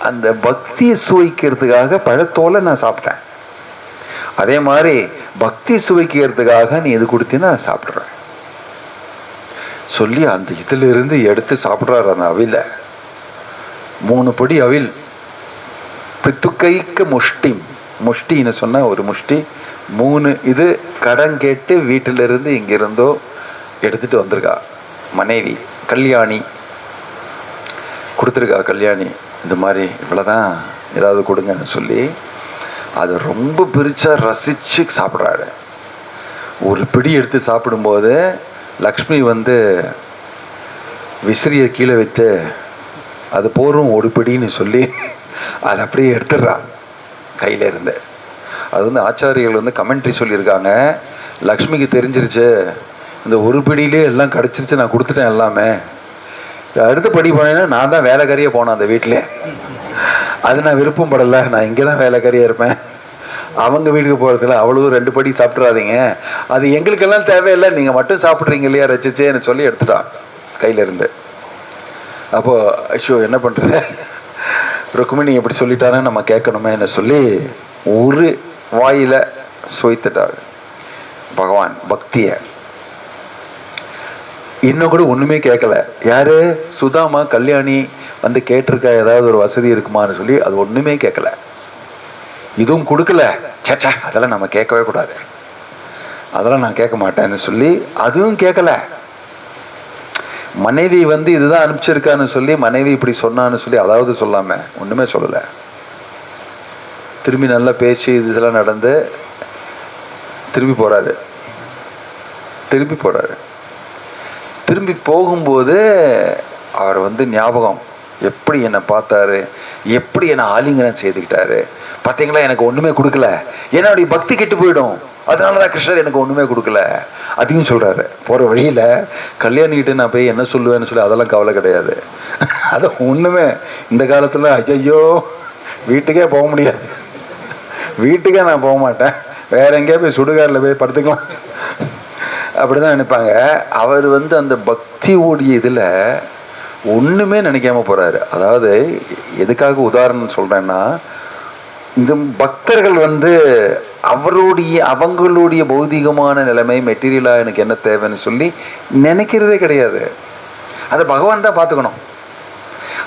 அந்த பக்தியை சுவைக்கிறதுக்காக பழத்தோலை நான் சாப்பிட்டேன். அதே மாதிரி பக்தி சுவைக்கிறதுக்காக நீ எது கொடுத்தீங்கன்னா நான் சாப்பிடுறேன் சொல்லி அந்த இதுல இருந்து எடுத்து சாப்பிடுறாரு. அந்த அவில 3 படி அவில், பித்துக்கைக்க முஷ்டி, முஷ்டின்னு சொன்ன ஒரு முஷ்டி 3 இது கடன் கேட்டு வீட்டில இருந்து இங்கிருந்தோ எடுத்துட்டு வந்திருக்கா மனைவி கல்யாணி, கொடுத்துருக்கா கல்யாணி. இந்த மாதிரி இவ்வளவுதான் ஏதாவது கொடுங்கன்னு சொல்லி அதை ரொம்ப பிரிச்சா ரசிச்சு சாப்பிட்றாரு. ஒரு பிடி எடுத்து சாப்பிடும்போது லக்ஷ்மி வந்து விசிறியை கீழே வைத்து அது போரும் ஒரு பிடின்னு சொல்லி அதை அப்படியே எடுத்துடுறா கையில இருந்து. அது வந்து ஆச்சாரியர்கள் வந்து கமெண்ட்ரி சொல்லியிருக்காங்க, லக்ஷ்மிக்கு தெரிஞ்சிருச்சு இந்த ஒரு பிடியிலே எல்லாம் கிடைச்சிருச்சு, நான் கொடுத்துட்டேன் எல்லாமே, அடுத்த படி போனேன்னா நான் தான் வேலைக்காரியே போனேன் அந்த வீட்டிலே, அது நான் விருப்பம் படலை, நான் இங்கே தான் வேலைக்காரியா இருப்பேன், அவங்க வீட்டுக்கு போகிறதுல அவ்வளவு 2 படி சாப்பிட்றாதீங்க, அது எங்களுக்கெல்லாம் தேவையில்லை, நீங்கள் மட்டும் சாப்பிட்றீங்க இல்லையா ரசிச்சேன்னு சொல்லி எடுத்துட்டான் கையில இருந்து. அப்போ ஐயோ என்ன பண்ணுறது, ருக்மிணி எப்படி சொல்லிட்டானே நம்ம கேட்கணுமேன்னு சொல்லி ஒரு வாயில சுவைத்துட்டார் பகவான் பக்திய. இன்னும் கூட ஒண்ணுமே கேட்கல. யாரு? சுதாமா கல்யாணி வந்து கேட்டிருக்கா ஏதாவது ஒரு வசதி இருக்குமான்னு சொல்லி, அது ஒண்ணுமே கேட்கல, இதுவும் கொடுக்கல. சேச்சா அதெல்லாம் நம்ம கேட்கவே கூடாது, அதெல்லாம் நான் கேட்க மாட்டேன்னு சொல்லி அதுவும் கேட்கல. மனைவி வந்து இதுதான் அனுப்பிச்சிருக்கான்னு சொல்லி மனைவி இப்படி சொன்னான்னு சொல்லி அதாவது சொல்லாம ஒண்ணுமே சொல்லல. திரும்பி நல்லா பேசி இதெல்லாம் நடந்து திரும்பி போறாரு. திரும்பி போகும்போது அவர் வந்து ஞாபகம், எப்படி என்னை பார்த்தாரு, எப்படி என்னை ஆலிங்கனம் செய்துக்கிட்டாரு பார்த்தீங்களா, எனக்கு ஒண்ணுமே கொடுக்கல, என்னுடைய பக்தி கெட்டு போயிடும், அதனாலதான் கிருஷ்ணர் எனக்கு ஒண்ணுமே கொடுக்கல, அதையும் சொல்றாரு. போற வழியில கல்யாணிக்கிட்ட நான் போய் என்ன சொல்லுவேன்னு சொல்லி அதெல்லாம் கவலை கிடையாது. அது ஒண்ணுமே இந்த காலத்துல ஐயோ வீட்டுக்கே போக முடியாது, வீட்டுக்கே நான் போக மாட்டேன், வேற எங்கேயா போய் சுடுகாரில் போய் படுத்துக்கலாம் அப்படிதான் நினைப்பாங்க. அவர் வந்து அந்த பக்தியோடைய இதுல ஒண்ணுமே நினைக்காம போறாரு. அதாவது எதுக்காக உதாரணம் சொல்றேன்னா, இந்த பக்தர்கள் வந்து அவங்களுடைய பௌதிகமான நிலைமை மெட்டீரியலா எனக்கு என்ன தேவைன்னு சொல்லி நினைக்கிறதே கிடையாது. அதை பகவான் தான் பார்த்துக்கணும்.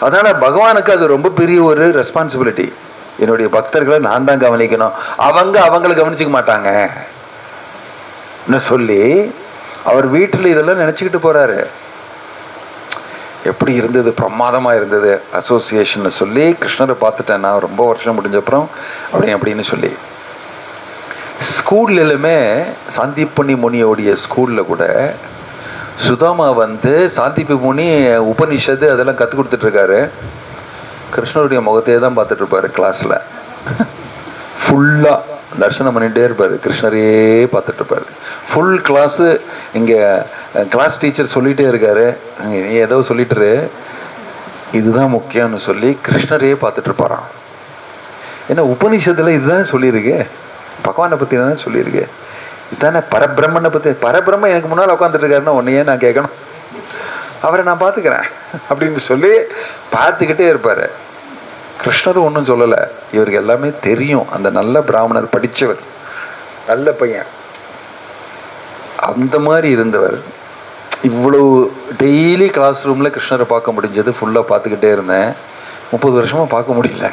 அதனால பகவானுக்கு அது ரொம்ப பெரிய ஒரு ரெஸ்பான்சிபிலிட்டி. என்னுடைய பக்தர்களை நான் தான் கவனிக்கணும், அவங்களை கவனிச்சுக்க மாட்டாங்க சொல்லி அவர் வீட்டில் இதெல்லாம் நினைச்சுக்கிட்டு போறாரு. எப்படி இருந்தது, பிரமாதமா இருந்தது அசோசியேஷன் சொல்லி, கிருஷ்ணரை பார்த்துட்டேன் நான் ரொம்ப வருஷம் முடிஞ்சப்புறம் அப்படின்னு சொல்லி. ஸ்கூல்லுமே சாந்திப்பணி முனியோடைய ஸ்கூல்ல கூட சுதாமா வந்து சாந்திப்பு முனி உபனிஷத்து அதெல்லாம் கற்றுக் கொடுத்துட்டு இருக்காரு. கிருஷ்ணருடைய முகத்தையே தான் பார்த்துட்டு இருப்பாரு கிளாஸ்ல, ஃபுல்லா தர்சனம் பண்ணிட்டே இருப்பாரு, கிருஷ்ணரையே பார்த்துட்டு இருப்பாரு ஃபுல் கிளாஸ். இங்க கிளாஸ் டீச்சர் சொல்லிட்டே இருக்காரு, நீ ஏதோ சொல்லிட்டு இதுதான் முக்கியம்னு சொல்லி கிருஷ்ணரையே பார்த்துட்டு இருப்பாராம். ஏன்னா உபனிஷத்துல இதுதான் சொல்லியிருக்கு, பகவானை பத்தி தானே சொல்லியிருக்கு, இதுதானே பரபிரம்மனை பத்தி. பரபிரம்ம எனக்கு முன்னால் உட்காந்துட்டு இருக்காருன்னா உன்னையே நான் கேட்கணும், அவரை நான் பார்த்துக்கிறேன் அப்படின்னு சொல்லி பார்த்துக்கிட்டே இருப்பாரு. கிருஷ்ணரும் ஒன்றும் சொல்லலை, இவருக்கு எல்லாமே தெரியும். அந்த நல்ல பிராமணர், படித்தவர், நல்ல பையன், அந்த மாதிரி இருந்தவர். இவ்வளவு டெய்லி கிளாஸ் ரூம்ல கிருஷ்ணரை பார்க்க முடிஞ்சது, ஃபுல்லாக பார்த்துக்கிட்டே இருந்தேன். 30 வருஷமா பார்க்க முடியல.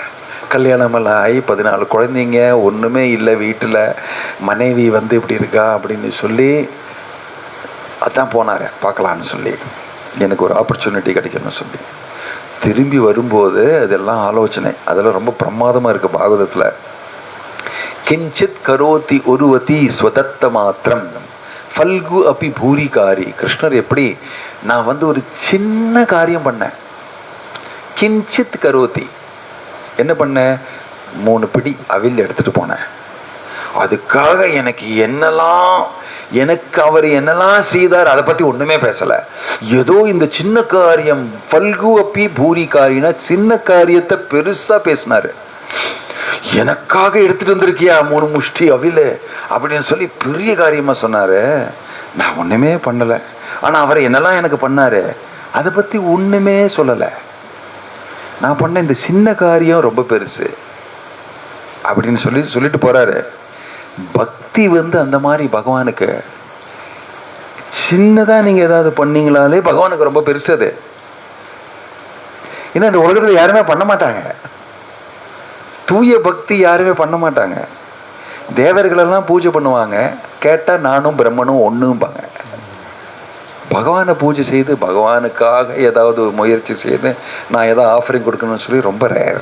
கல்யாணமெல்லாம் ஆகி 14 குழந்தைங்க, ஒன்றுமே இல்லை வீட்டில், மனைவி வந்து இப்படி இருக்கா அப்படின்னு சொல்லி அதான் போனார் பார்க்கலான்னு சொல்லி, எனக்கு ஒரு ஆப்பர்ச்சுனிட்டி கிடைக்கணும்னு சொல்லி. திரும்பி வரும்போது அதெல்லாம் ஆலோசனை, அதெல்லாம் ரொம்ப பிரமாதமா இருக்கு பாகவதத்துல. கிஞ்சித் கரோதி ஒருவதி ஸ்வதத்த மாத்திரம் ஃபல்கு அப்பி பூரிகாரி. கிருஷ்ணர் எப்படி, நான் வந்து ஒரு சின்ன காரியம் பண்ணேன், கிஞ்சித் கரோதி, என்ன பண்ண, 3 பிடி அவில் எடுத்துட்டு போனேன், அதுக்காக எனக்கு அவர் என்னெல்லாம் செய்தார் அதை பத்தி ஒண்ணுமே பேசல. ஏதோ இந்த சின்ன காரியம், பல்கு அப்பி பூரி காரினா சின்ன காரியத்தை பெருசா பேசினாரு. எனக்காக எடுத்துட்டு வந்திருக்கியா 3 முஷ்டி அவில அப்படின்னு சொல்லி பெரிய காரியமா சொன்னாரு. நான் ஒண்ணுமே பண்ணல. ஆனா அவர் என்னெல்லாம் எனக்கு பண்ணாரு அதை பத்தி ஒண்ணுமே சொல்லல. நான் பண்ண இந்த சின்ன காரியம் ரொம்ப பெருசு அப்படின்னு சொல்லிட்டு போறாரு. பக்தி அந்த மாதிரி பகவானுக்கு சின்னதா நீங்க ஏதாவது பண்ணீங்களாலே பகவானுக்கு ரொம்ப பெருசு அது. ஏன்னா இந்த உலகத்துல யாருமே பண்ண மாட்டாங்க, தூய பக்தி யாருமே பண்ண மாட்டாங்க. தேவர்கள் எல்லாம் பூஜை பண்ணுவாங்க, கேட்டா நானும் பிரம்மனும் ஒண்ணும்பாங்க. பகவானை பூஜை செய்து பகவானுக்காக ஏதாவது ஒரு முயற்சி செய்து நான் ஏதாவது ஆஃபரிங் கொடுக்கணும்னு சொல்லி ரொம்ப ரேர்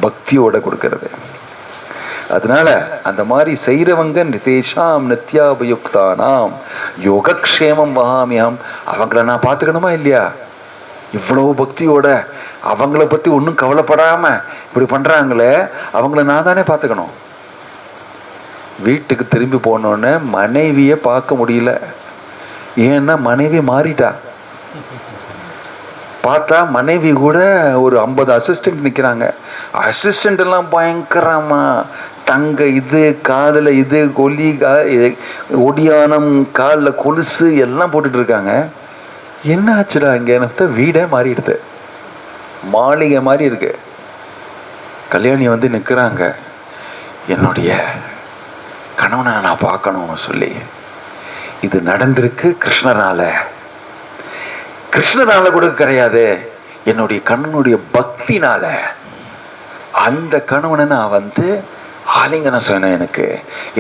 பக்தியோட கொடுக்கறது. அதனால அந்த மாதிரி செய்யறவங்க நிதேஷாம் நித்யாபயுக்தானாம் யோகக்ஷேமம் வகாமியம். அவங்கள நான் பார்த்துக்கணுமா இல்லையா? இவ்வளவு பக்தியோட அவங்கள பத்தி ஒன்றும் கவலைப்படாம இப்படி பண்றாங்களே, அவங்கள நான் தானே பார்த்துக்கணும். வீட்டுக்கு திரும்பி போனோன்னு மனைவியை பார்க்க முடியல. ஏன்னா மனைவி மாறிட்டா. பார்த்தா மனைவி கூட ஒரு 50 அசிஸ்டன்ட் நிக்கிறாங்க. அசிஸ்டன்ட் எல்லாம் பயங்கரமா தங்க இது காதுல இது கொல்லி ஒடியானம் காலில் கொலுசு எல்லாம் போட்டுட்டு இருக்காங்க. என்ன ஆச்சுடா இங்க? வீடே மாறிடுது, மாளிகை மாதிரி இருக்கு. கல்யாணி நிக்கிறாங்க, என்னுடைய கணவனை நான் பார்க்கணும்னு சொல்லி. இது நடந்திருக்கு கிருஷ்ணனால. கிருஷ்ணனால கூட கிடையாது, என்னுடைய கண்ணனுடைய பக்தினால. அந்த கணவனை நான் ஆலிங்கனம் சொன்னேன் எனக்கு.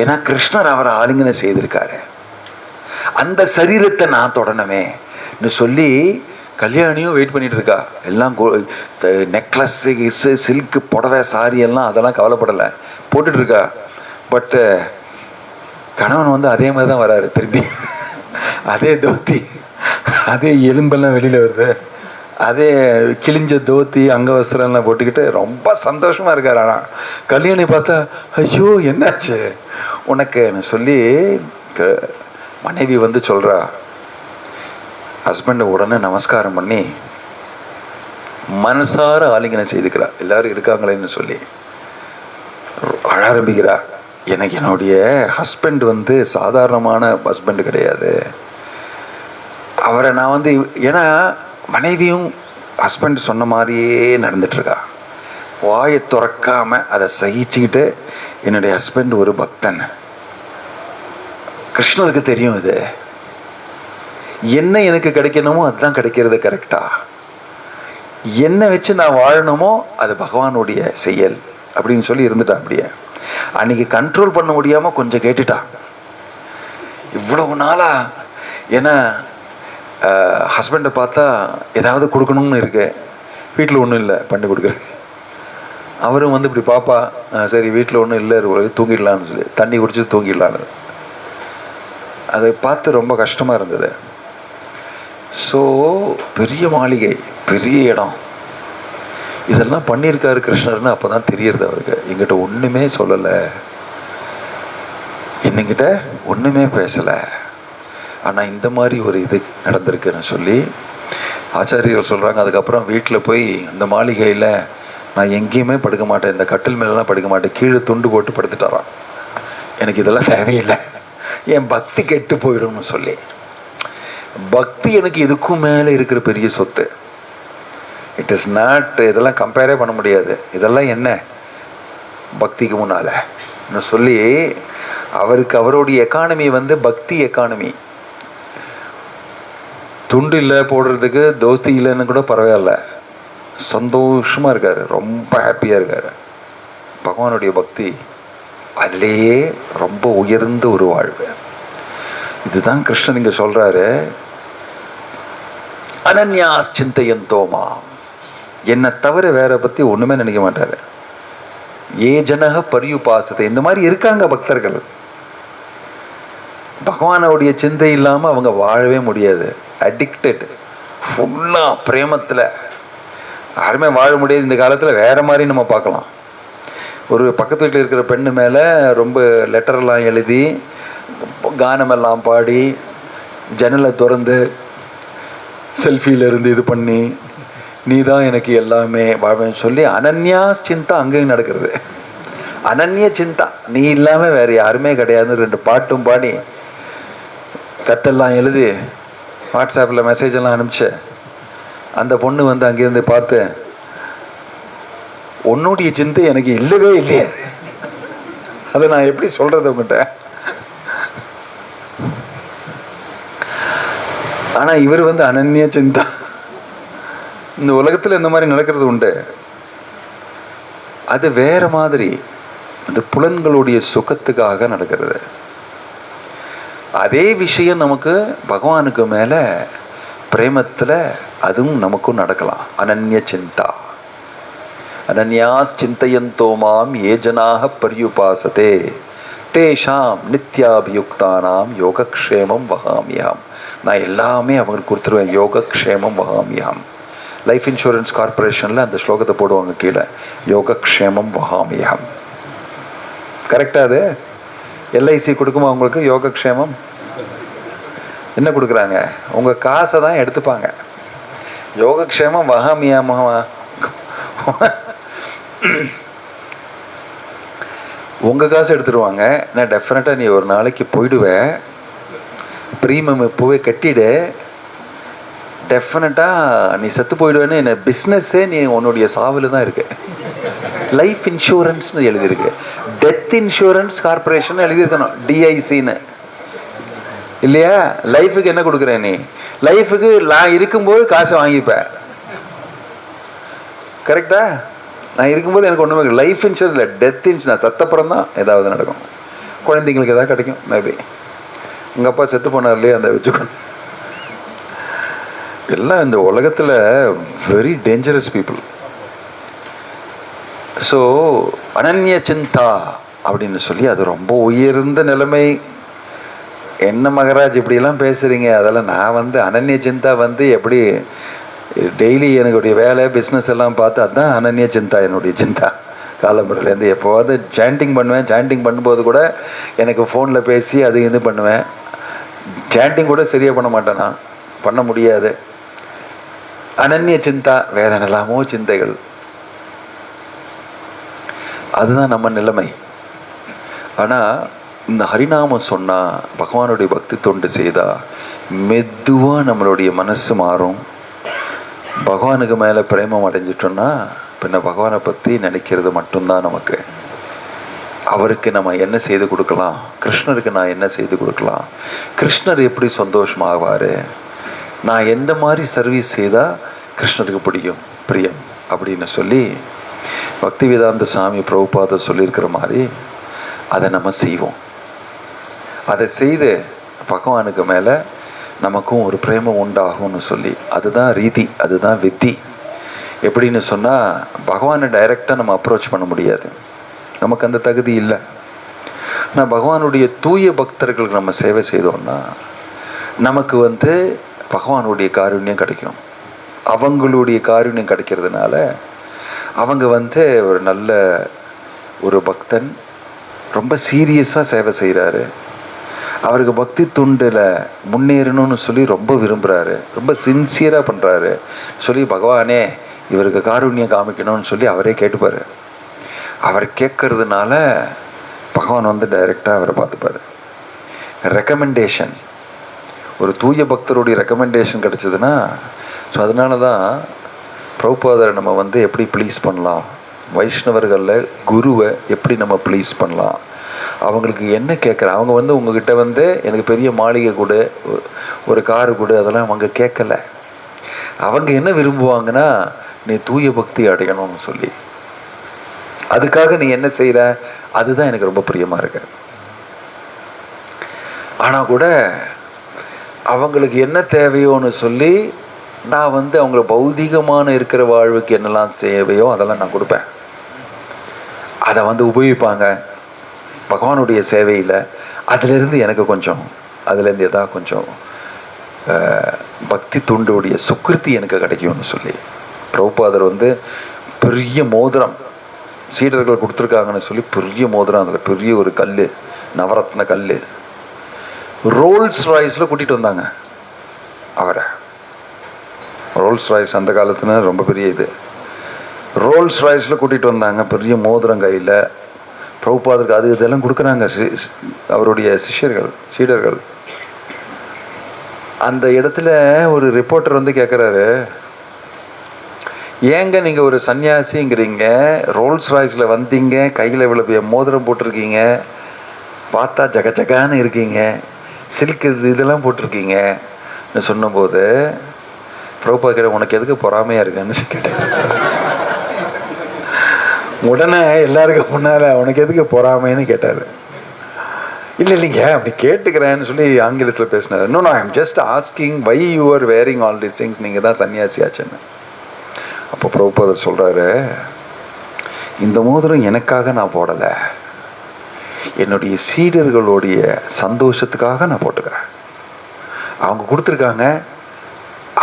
ஏன்னா கிருஷ்ணர் அவரை ஆலிங்கனம் செய்திருக்காரு. அந்த சரீரத்தை நான் தொடணுமே சொல்லி கல்யாணியும் வெயிட் பண்ணிட்டு இருக்கா. எல்லாம் நெக்லஸ் சில்க் புடவை சாரி எல்லாம் அதெல்லாம் கவலைப்படலை, போட்டுட்டு இருக்கா. பட் கணவன் அதே மாதிரி தான் வராரு திரும்பி. அதே தோத்தி, அதே எலும்பெல்லாம் வெளியில வருது, அதே கிழிஞ்ச தோத்தி அங்கவஸ்திரம்லாம் போட்டுக்கிட்டு ரொம்ப சந்தோஷமா இருக்காரு. ஆனா கல்யாணி பார்த்தா ஐயோ என்னாச்சு உனக்குன்னு சொல்லி மனைவி சொல்றா. ஹஸ்பண்ட் உடனே நமஸ்காரம் பண்ணி மனசார ஆலிங்கனம் செய்துக்கிறா. எல்லாரும் இருக்காங்களேன்னு சொல்லி அழ ஆரம்பிக்கிறா. எனக்கு என்னுடைய ஹஸ்பண்ட் சாதாரணமான ஹஸ்பண்ட் கிடையாது. அவரை நான் ஏன்னா மனைவியும் ஹஸ்பண்ட் சொன்ன மாதிரியே நடந்துட்டு இருக்கா. வாயை துறக்காம அதை சகிச்சுக்கிட்டு, என்னுடைய ஹஸ்பண்ட் ஒரு பக்தன், கிருஷ்ணருக்கு தெரியும் இது, என்ன எனக்கு கிடைக்கணுமோ அதுதான் கிடைக்கிறது கரெக்டா, என்ன வச்சு நான் வாழணுமோ அது பகவானுடைய செயல் அப்படின்னு சொல்லி இருந்துட்டா. அப்படியே அன்னைக்கு கண்ட்ரோல் பண்ண முடியாம கொஞ்சம் கேட்டுட்டான். இவ்வளவு நாளா ஏன்னா ஹஸ்பண்டை பார்த்தா ஏதாவது கொடுக்கணும்னு இருக்கு, வீட்டில் ஒன்றும் இல்லை பண்ணி கொடுக்குறது. அவரும் இப்படி பாப்பா, சரி வீட்டில் ஒன்றும் இல்லை தூங்கிடலான்னு சொல்லி தண்ணி குடிச்சு தூங்கிடலான்னு. அதை பார்த்து ரொம்ப கஷ்டமா இருந்தது. ஸோ பெரிய மாளிகை, பெரிய இடம், இதெல்லாம் பண்ணியிருக்காரு கிருஷ்ணர்னு அப்போதான் தெரியறது அவருக்கு. எங்கிட்ட ஒன்றுமே சொல்லலை, என்னங்கிட்ட ஒன்றுமே பேசலை, ஆனால் இந்த மாதிரி ஒரு இது நடந்திருக்குன்னு சொல்லி ஆச்சாரியர்கள் சொல்கிறாங்க. அதுக்கப்புறம் வீட்டில் போய் இந்த மாளிகையில் நான் எங்கேயுமே படுக்க மாட்டேன், இந்த கட்டில் மேலெலாம் படுக்க மாட்டேன், கீழே துண்டு போட்டு படுத்துட்டாரான். எனக்கு இதெல்லாம் தேவையில்லை, என் பக்தி கெட்டு போயிடும்னு சொல்லி. பக்தி எனக்கு இதுக்கும் மேலே இருக்கிற பெரிய சொத்து. இட் இஸ் நாட், இதெல்லாம் கம்பேரே பண்ண முடியாது. இதெல்லாம் என்ன பக்திக்கு முன்னால சொல்லி அவருக்கு அவருடைய எக்கானமி பக்தி எக்கானமி. துண்டு இல்லை போடுறதுக்கு, தோஸ்தி இல்லைன்னு கூட பரவாயில்ல, சந்தோஷமா இருக்காரு, ரொம்ப ஹாப்பியா இருக்காரு. பகவானுடைய பக்தி அதிலேயே ரொம்ப உயர்ந்த ஒரு வாழ்வு. இதுதான் கிருஷ்ணன் இங்க சொல்றாரு, அனன்யாஸ் சிந்தையந்தோமா, என்னை தவிர வேற பத்தி ஒண்ணுமே நினைக்க மாட்டாரு. ஏ ஜனக பரியுபாசத்தை, இந்த மாதிரி இருக்காங்க பக்தர்கள். பகவானுடைய சிந்தை இல்லாம அவங்க வாழவே முடியாது. அடிக்டட், ஃபுல்லா பிரேமத்துல யாருமே வாழ முடியாது. இந்த காலத்துல வேற மாதிரி நம்ம பார்க்கலாம். ஒரு பக்கத்து வீட்டில் இருக்கிற பெண்ணு மேல ரொம்ப லெட்டர்லாம் எழுதி, கானமெல்லாம் பாடி, ஜன்னலை திறந்து செல்ஃபியில இருந்து இது பண்ணி, நீ தான் எனக்கு எல்லாமே வாழ்வேன்னு சொல்லி அனன்யா சிந்தா அங்கேயும் நடக்கிறது. அனன்ய சிந்தா, நீ இல்லாம வேற யாருமே கிடையாதுன்னு 2 பாட்டும் பாடி கத்தெல்லாம் எழுதி வாட்ஸ்அப்பில் மெசேஜ் எல்லாம் அனுப்பிச்சு அந்த பொண்ணு வந்து அங்கேருந்து பார்த்து, உன்னுடைய சிந்தை எனக்கு இல்லவே இல்லையே, அதை நான் எப்படி சொல்றது உங்ககிட்ட. ஆனா இவர் வந்து அனன்ய சிந்தா. இந்த உலகத்துல இந்த மாதிரி நடக்கிறது உண்டு. அது வேற மாதிரி, அது புலன்களுடைய சுகத்துக்காக நடக்கிறது. அதே விஷயம் நமக்கு பகவானுக்கு மேல பிரேமத்துல அதுவும் நமக்கும் நடக்கலாம். அனன்ய சிந்தா. அனன்யாஸ் சிந்தயந்தோ மாம் ஏ ஜனாக பர்யுபாசதே தேஷாம் நித்யாபியுக்தானாம் யோகக்ஷேமம் வகாமியாம். நான் எல்லாமே அவங்களுக்கு கொடுத்துருவேன். யோகக்ஷேமம் வகாமியாம். லைஃப் இன்சூரன்ஸ் கார்பரேஷன்ல அந்த ஸ்லோகத்தை போடுவாங்க கீழே, யோகக்ஷேமம் வகாமியாம். கரெக்டா? அது எல்ஐசி கொடுக்குமா உங்களுக்கு யோகக்ஷேமம்? என்ன கொடுக்குறாங்க? உங்க காசை தான் எடுத்துப்பாங்க. யோகக்ஷேமம் வகாமியாமா? உங்க காசு எடுத்துருவாங்க. நான் டெஃபினட்டா நீ ஒரு நாளைக்கு போயிடுவ, ப்ரீமியம் இப்போவே கட்டிடு, டெஃபினட்டா நீ செத்து போயிடுவேன்னு. என்ன பிஸ்னஸே நீ உன்னுடைய சாவில் தான் இருக்கு. லைஃப் இன்சூரன்ஸ் எழுதியிருக்கு, டெத் இன்சூரன்ஸ் கார்பரேஷன் எழுதியிருக்கணும், டிஐசின்னு இல்லையா? லைஃபுக்கு என்ன கொடுக்குற நீ? லைஃபுக்கு நான் இருக்கும்போது காசை வாங்கிப்ப. கரெக்டா? நான் இருக்கும்போது எனக்கு ஒன்றுமே லைஃப் இன்சூரன்ஸ் இல்லை, டெத் இன்சூரன்ஸ். சத்தப்புறம் தான் ஏதாவது நடக்கும், குழந்தைங்களுக்கு ஏதாவது கிடைக்கும் மேபி. உங்கள் அப்பா செத்து போனார் இல்லையா, அந்த வச்சுக்கணும். எல்லாம் இந்த உலகத்தில் வெரி டேஞ்சரஸ் பீப்புள். ஸோ அனன்ய சிந்தா அப்படின்னு சொல்லி அது ரொம்ப உயர்ந்த நிலைமை. என்ன மகராஜ் இப்படியெல்லாம் பேசுறீங்க? அதெல்லாம் நான் வந்து அனன்ய சிந்தா வந்து எப்படி டெய்லி என்னுடைய வேலை பிஸ்னஸ் எல்லாம் பார்த்து அதுதான் அனன்ய சிந்தா. என்னுடைய சிந்தா காலம்புறையிலேருந்து எப்போவாது சாண்டிங் பண்ணுவேன். சாண்டிங் பண்ணும்போது கூட எனக்கு ஃபோனில் பேசி அது இது பண்ணுவேன். சாண்டிங் கூட சரியாக பண்ண மாட்டேன், நான் பண்ண முடியாது. அனன்ய சிந்தா, வேற என்னெல்லாமோ சிந்தைகள். அதுதான் நம்ம நிலைமை. ஆனால் இந்த ஹரிநாமம் சொன்னா, பகவானுடைய பக்தி தொண்டு செய்தா மெதுவா நம்மளுடைய மனசு மாறும். பகவானுக்கு மேல பிரேமம் அடைஞ்சிட்டோம்னா பின்ன பகவானை பத்தி நினைக்கிறது மட்டும்தான் நமக்கு. அவருக்கு நம்ம என்ன செய்து கொடுக்கலாம், கிருஷ்ணருக்கு நான் என்ன செய்து கொடுக்கலாம், கிருஷ்ணர் எப்படி சந்தோஷமாவாரு, நான் எந்த மாதிரி சர்வீஸ் செய்தா கிருஷ்ணருக்கு பிடிக்கும் பிரியம் அப்படின்னு சொல்லி பக்தி வேதாந்த சாமி பிரபுபாதர் சொல்லியிருக்கிற மாதிரி அதை நம்ம செய்வோம். அதை செய்து பகவானுக்கு மேல நமக்கும் ஒரு பிரேமம் உண்டாகும்னு சொல்லி, அதுதான் ரீதி, அதுதான் வித்தி. எப்படின்னு சொன்னா, பகவானை டைரக்டா நம்ம அப்ரோச் பண்ண முடியாது, நமக்கு அந்த தகுதி இல்லை. ஆனால் பகவானுடைய தூய பக்தர்களுக்கு நம்ம சேவை செய்தோம்னா நமக்கு வந்து பகவானுடைய காருண்யம் கிடைக்கும். அவங்களுடைய காருண்யம் கிடைக்கிறதுனால அவங்க வந்து ஒரு நல்ல ஒரு பக்தன், ரொம்ப சீரியஸாக சேவை செய்கிறாரு, அவருக்கு பக்தி துண்டில் முன்னேறணும்னு சொல்லி ரொம்ப விரும்புகிறாரு, ரொம்ப சின்சியராக பண்ணுறாரு சொல்லி, பகவானே இவருக்கு காருண்யம் காமிக்கணும்னு சொல்லி அவரே கேட்டுப்பார். அவர் கேட்கறதுனால பகவான் வந்து டைரெக்டாக அவரை பார்த்துப்பார். ரெக்கமெண்டேஷன், ஒரு தூய பக்தருடைய ரெக்கமெண்டேஷன் கிடைச்சதுன்னா, ஸோ அதனால தான் பிரபுபாதரை நம்ம வந்து எப்படி ப்ளீஸ் பண்ணலாம், வைஷ்ணவர்களில் குருவை எப்படி நம்ம ப்ளீஸ் பண்ணலாம், அவங்களுக்கு என்ன கேட்குறாங்க. அவங்க வந்து உங்ககிட்ட வந்து எனக்கு பெரிய மாளிகை கொடு, ஒரு காரு கொடு, அதெல்லாம் அவங்க கேட்கல. அவங்க என்ன விரும்புவாங்கன்னா, நீ தூய பக்தி அடையணும்னு சொல்லி. அதுக்காக நீ என்ன செய்யற, அதுதான் எனக்கு ரொம்ப பிரியமா இருக்கு. ஆனா கூட அவங்களுக்கு என்ன தேவையோன்னு சொல்லி நான் வந்து அவங்கள பௌதிகமான இருக்கிற வாழ்வுக்கு என்னெல்லாம் தேவையோ அதெல்லாம் நான் கொடுப்பேன். அதை வந்து உபயோகிப்பாங்க பகவானுடைய சேவையில். அதிலிருந்து எனக்கு கொஞ்சம், அதுலேருந்து எதாவது கொஞ்சம் பக்தி துண்டுடைய சுக்கிருத்தி எனக்கு கிடைக்கும்னு சொல்லி பிரபுபாதர் வந்து பெரிய மோதிரம் சீடர்கள் கொடுத்துருக்காங்கன்னு சொல்லி பெரிய மோதிரம், அதில் பெரிய ஒரு கல், நவரத்ன கல், ரோல்ஸ் ராய்ஸில் கூட்டிகிட்டு வந்தாங்க அவரை. ரோல்ஸ் ராய்ஸ் அந்த காலத்துல ரொம்ப பெரிய இது. ரோல்ஸ் ராய்ஸில் கூட்டிகிட்டு வந்தாங்க, பெரிய மோதிரம் கையில், பிரபுபாதருக்கு அது இதெல்லாம் கொடுக்குறாங்க அவருடைய சீடர்கள். அந்த இடத்துல ஒரு ரிப்போர்ட்டர் வந்து கேட்குறாரு, ஏங்க நீங்க ஒரு சன்னியாசிங்கிறீங்க, ரோல்ஸ் ராய்ஸ்ல வந்தீங்க, கையில் இவ்வளவு மோதிரம் போட்டிருக்கீங்க, பார்த்தா ஜகஜகான்னு இருக்கீங்க, சில்க் இதெல்லாம் போட்டிருக்கீங்க சொன்னபோது பிரபுபா கேட்ட, உனக்கு எதுக்கு பொறாமையா இருக்குன்னு கேட்டேன். உடனே எல்லாருக்கும் முன்னால உனக்கு எதுக்கு பொறாமைன்னு கேட்டாரு. இல்லைங்க அப்படி கேட்டுக்கிறேன்னு சொல்லி ஆங்கிலத்தில் பேசினார். No I am just asking why you are wearing all these things, நீங்க தான் சன்னியாசி ஆச்சுன்னு. அப்போ பிரபுபாதர் சொல்றாரு, இந்த மோதிரம் எனக்காக நான் போடலை, என்னுடைய சீடர்களுடைய சந்தோஷத்துக்காக நான் போட்டுக்கிறேன். அவங்க கொடுத்துருக்காங்க,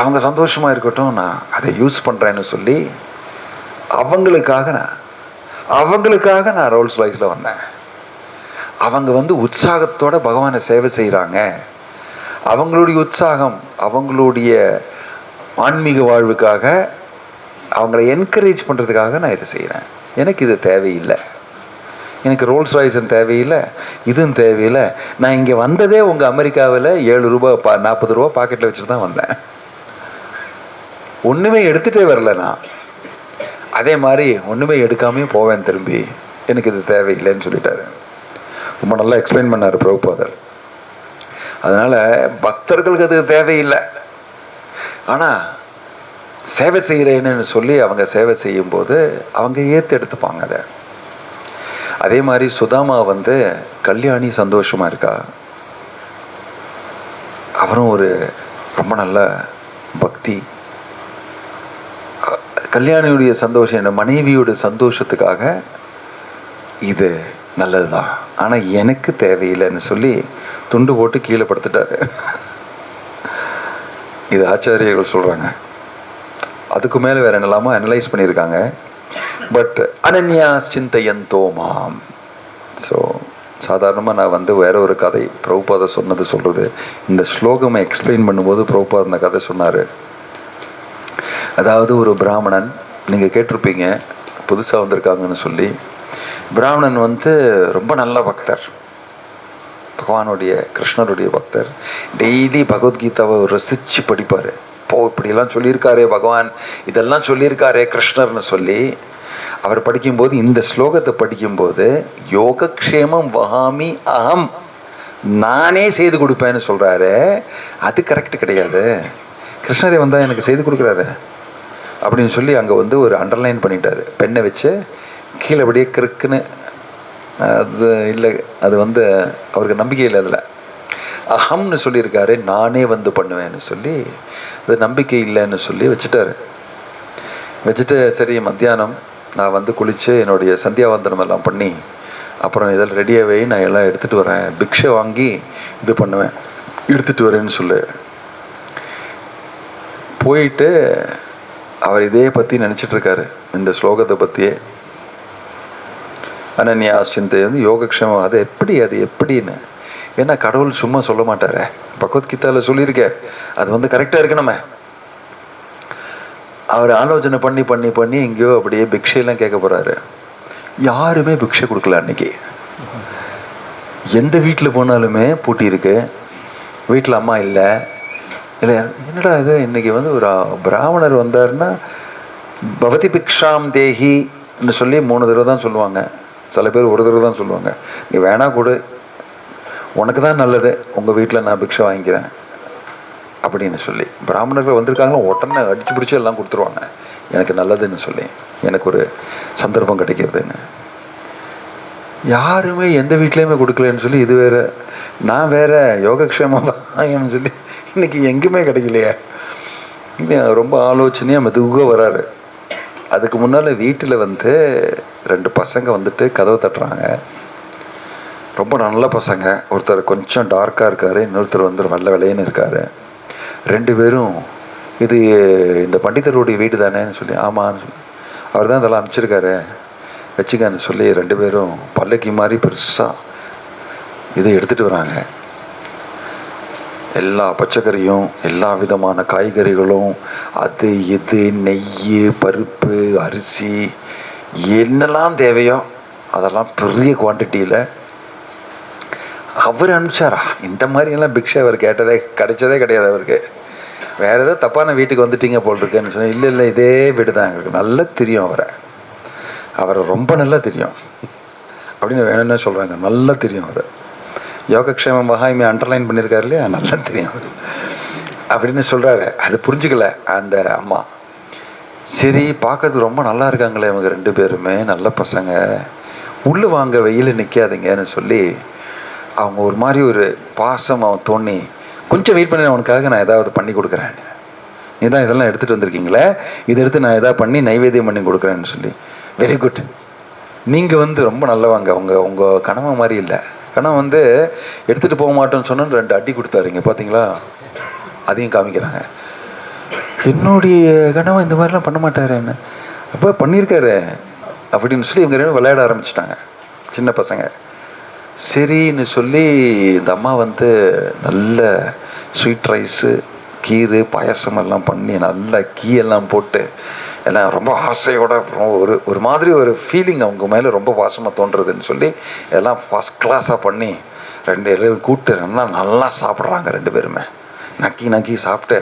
அவங்க சந்தோஷமா இருக்கட்டும், நான் அதை யூஸ் பண்றேன்னு சொல்லி அவங்களுக்காக நான் ரோல்ஸ் ராய்ஸ்ல வந்தேன். அவங்க வந்து உற்சாகத்தோட பகவானை சேவை செய்யறாங்க, அவங்களுடைய உற்சாகம் அவங்களுடைய ஆன்மீக வாழ்வுக்காக அவங்களை என்கரேஜ் பண்றதுக்காக நான் இதை செய்யறேன். எனக்கு இது தேவையில்லை, எனக்கு ரோல்ஸ் ராய்ஸும் தேவையில்லை, இதுவும் தேவையில்லை. நான் இங்கே வந்ததே உங்கள் அமெரிக்காவில் 7 ரூபாய் 40 ரூபா பாக்கெட்டில் வச்சுட்டு தான் வந்தேன், ஒன்றுமே எடுத்துகிட்டே வரல. நான் அதே மாதிரி ஒன்றுமே எடுக்காமே போவேன் திரும்பி, எனக்கு இது தேவையில்லைன்னு சொல்லிட்டாரு. ரொம்ப நல்லா எக்ஸ்பிளைன் பண்ணார் பிரபுபாதர். அதனால் பக்தர்களுக்கு அது தேவையில்லை, ஆனால் சேவை செய்கிறேன்னு சொல்லி அவங்க சேவை செய்யும்போது அவங்க எடுத்துப்பாங்க அதை. அதே மாதிரி சுதாமா வந்து கல்யாணி சந்தோஷமா இருக்கா, அவரும் ஒரு ரொம்ப நல்ல பக்தி. கல்யாணியுடைய சந்தோஷம், என் மனைவியோட சந்தோஷத்துக்காக இது நல்லதுதான், ஆனா எனக்கு தேவையில்லைன்னு சொல்லி துண்டு போட்டு கீழே படுத்துட்டாரு. இது ஆச்சாரியர்கள் சொல்றாங்க. அதுக்கு மேல வேற என்னலாமோ அனலைஸ் பண்ணியிருக்காங்க. பட் அனன்யாஸ் சிந்தையந்தோ மாம். ஸோ சாதாரணமாக நான் வந்து வேற ஒரு கதை பிரபுபாத சொல்றது, இந்த ஸ்லோகமை எக்ஸ்பிளைன் பண்ணும்போது பிரபுபாத இந்த கதை சொன்னார். அதாவது ஒரு பிராமணன், நீங்கள் கேட்டிருப்பீங்க புதுசாக வந்திருக்காங்கன்னு சொல்லி. பிராமணன் வந்து ரொம்ப நல்ல பக்தர், பகவானுடைய கிருஷ்ணருடைய பக்தர். டெய்லி பகவத்கீதாவை ரசித்து படிப்பார். இப்படியெல்லாம் சொல்லியிருக்காரே பகவான், இதெல்லாம் சொல்லியிருக்காரே கிருஷ்ணர்னு சொல்லி அவர் படிக்கும்போது, இந்த ஸ்லோகத்தை படிக்கும்போது யோகக்ஷேமம் வகாமி அகம், நானே செய்து கொடுப்பேன்னு சொல்றாரு. அது கரெக்ட் கிடையாது, கிருஷ்ணரே வந்தா எனக்கு செய்து கொடுக்குறாரு அப்படின்னு சொல்லி அங்கே வந்து ஒரு அண்டர்லைன் பண்ணிட்டாரு, பெண்ணை வச்சு கீழே அப்படியே கிறுக்குன்னு. அது இல்லை, அது வந்து அவருக்கு நம்பிக்கை இல்லை, அதில் அகம்னு சொல்லியிருக்காரு, நானே வந்து பண்ணுவேன்னு சொல்லி அது நம்பிக்கை இல்லைன்னு சொல்லி வச்சுட்டாரு. வச்சுட்டு சரி மத்தியானம் நான் வந்து குளித்து என்னுடைய சந்தியாவந்தனம் எல்லாம் பண்ணி அப்புறம் இதெல்லாம் ரெடியாகவே நான் எல்லாம் எடுத்துகிட்டு வரேன், பிக்ஷை வாங்கி இது பண்ணுவேன், எடுத்துகிட்டு வரேன்னு சொல்லு. போயிட்டு அவர் இதே பற்றி நினச்சிட்டு இருக்காரு, இந்த ஸ்லோகத்தை பற்றியே. அனன்யாஸ் சிந்தை வந்து யோகக்ஷேமம், அது எப்படின்னு. ஏன்னா கடவுள் சும்மா சொல்ல மாட்டாரு, பகவத்கீதாவில் சொல்லியிருக்க, அது வந்து கரெக்டாக இருக்கணுமே. அவர் ஆலோசனை பண்ணி பண்ணி பண்ணி எங்கேயோ அப்படியே பிக்ஷையெல்லாம் கேட்க போறாரு. யாருமே பிக்ஷை கொடுக்கல அன்னைக்கு. எந்த வீட்டில் போனாலுமே பூட்டி இருக்கு, வீட்டில் அம்மா இல்லை. இல்லை என்னடா இது, இன்னைக்கு வந்து ஒரு பிராமணர் வந்தாருன்னா பவதி பிக்ஷாம் தேஹின்னு சொல்லி 3 தடவை தான் சொல்லுவாங்க, சில பேர் ஒரு தடவை தான் சொல்லுவாங்க. நீ வேணா கொடு, உனக்கு தான் நல்லது, உங்கள் வீட்டில் நான் பிக்ஷை வாங்கிக்கிறேன் அப்படின்னு சொல்லி. பிராமணர்கள் வந்திருக்காங்களோ உடனே அடிச்சு பிடிச்சி எல்லாம் கொடுத்துருவாங்க, எனக்கு நல்லதுன்னு சொல்லி, எனக்கு ஒரு சந்தர்ப்பம் கிடைக்கிறதுன்னு. யாருமே எந்த வீட்லேயுமே கொடுக்கலன்னு சொல்லி, இது வேற நான் வேற யோகக்ஷேமம் சொல்லி இன்னைக்கு எங்கேயுமே கிடைக்கலையே. ரொம்ப ஆலோசனையாக மெதுவாக வராரு. அதுக்கு முன்னால் வீட்டில் வந்து 2 பசங்க வந்துட்டு கதவை தட்டுறாங்க. ரொம்ப நல்ல பசங்க, ஒருத்தர் கொஞ்சம் டார்க்காக இருக்காரு, இன்னொருத்தர் வந்து நல்ல விலையன்னு இருக்காரு. 2 பேரும் இது இந்த பண்டிதருடைய வீடு தானேன்னு சொல்லி, ஆமான்னு சொல்லி, அவர் தான் இதெல்லாம் அனுப்பிச்சிருக்காரு வச்சுக்கான்னு சொல்லி 2 பேரும் பல்லக்கி மாதிரி பெருசாக இதை எடுத்துகிட்டு வராங்க. எல்லா பச்சைக்கறியும், எல்லா விதமான காய்கறிகளும், அது இது, நெய், பருப்பு, அரிசி, என்னெல்லாம் தேவையோ அதெல்லாம் பெரிய குவான்டிட்டியில் அவர் அனுப்பிச்சாரா. இந்த மாதிரியெல்லாம் பிக்ஷை அவர் கேட்டதே கிடைச்சதே கிடையாது அவருக்கு. வேற ஏதோ தப்பான வீட்டுக்கு வந்துட்டீங்க போல் இருக்குன்னு சொன்னேன். இல்லை இல்லை, இதே வீடு தான் எங்களுக்கு, நல்லா தெரியும் அவரை ரொம்ப நல்லா தெரியும் அப்படின்னு வேணும்னு சொல்கிறாங்க. நல்லா தெரியும் அவர். யோகக்ஷேம மகாத்மியை அண்டர்லைன் பண்ணியிருக்காரு இல்லையா, நல்லா தெரியும் அவர் அப்படின்னு சொல்கிறாரு. அது புரிஞ்சுக்கல அந்த அம்மா. சரி, பார்க்கறதுக்கு ரொம்ப நல்லா இருக்காங்களே இவங்க 2 பேருமே, நல்ல பசங்க, உள்ளே வாங்க, வெயில் நிற்காதீங்கன்னு சொல்லி அவங்க ஒரு மாதிரி ஒரு பாசம் அவன் தோணி, கொஞ்சம் வெயிட் பண்ணி, அவனுக்காக நான் ஏதாவது பண்ணி கொடுக்குறேன், நீ தான் இதெல்லாம் எடுத்துகிட்டு வந்திருக்கீங்களே, இதை எடுத்து நான் எதாவது பண்ணி நைவேத்தியம் பண்ணி கொடுக்குறேன்னு சொல்லி. வெரி குட், நீங்கள் வந்து ரொம்ப நல்லவாங்க, உங்கள் கணவன் மாதிரி இல்லை. கணவன் எடுத்துகிட்டு போக மாட்டோன்னு சொன்னு 2 அடி கொடுத்தாருங்க, பார்த்தீங்களா, அதையும் காமிக்கிறாங்க. என்னுடைய கணவன் இந்த மாதிரிலாம் பண்ண மாட்டாரு, என்ன அப்போ பண்ணியிருக்காரு அப்படின்னு சொல்லி இவங்க 2 விளையாட ஆரம்பிச்சிட்டாங்க, சின்ன பசங்க. சரின்னு சொல்லி இந்த அம்மா நல்ல ஸ்வீட் ரைஸு, கீரை, பாயசம் எல்லாம் பண்ணி நல்லா கீயெல்லாம் போட்டு எல்லாம் ரொம்ப ஆசையோட ஒரு மாதிரி ஒரு ஃபீலிங் அவங்க மேலே ரொம்ப பாசமாக தோன்றதுன்னு சொல்லி எல்லாம் ஃபஸ்ட் கிளாஸாக பண்ணி 2 பேரும் கூப்பிட்டு நல்லா சாப்பிட்றாங்க. 2 பேருமே நக்கி சாப்பிட்டு,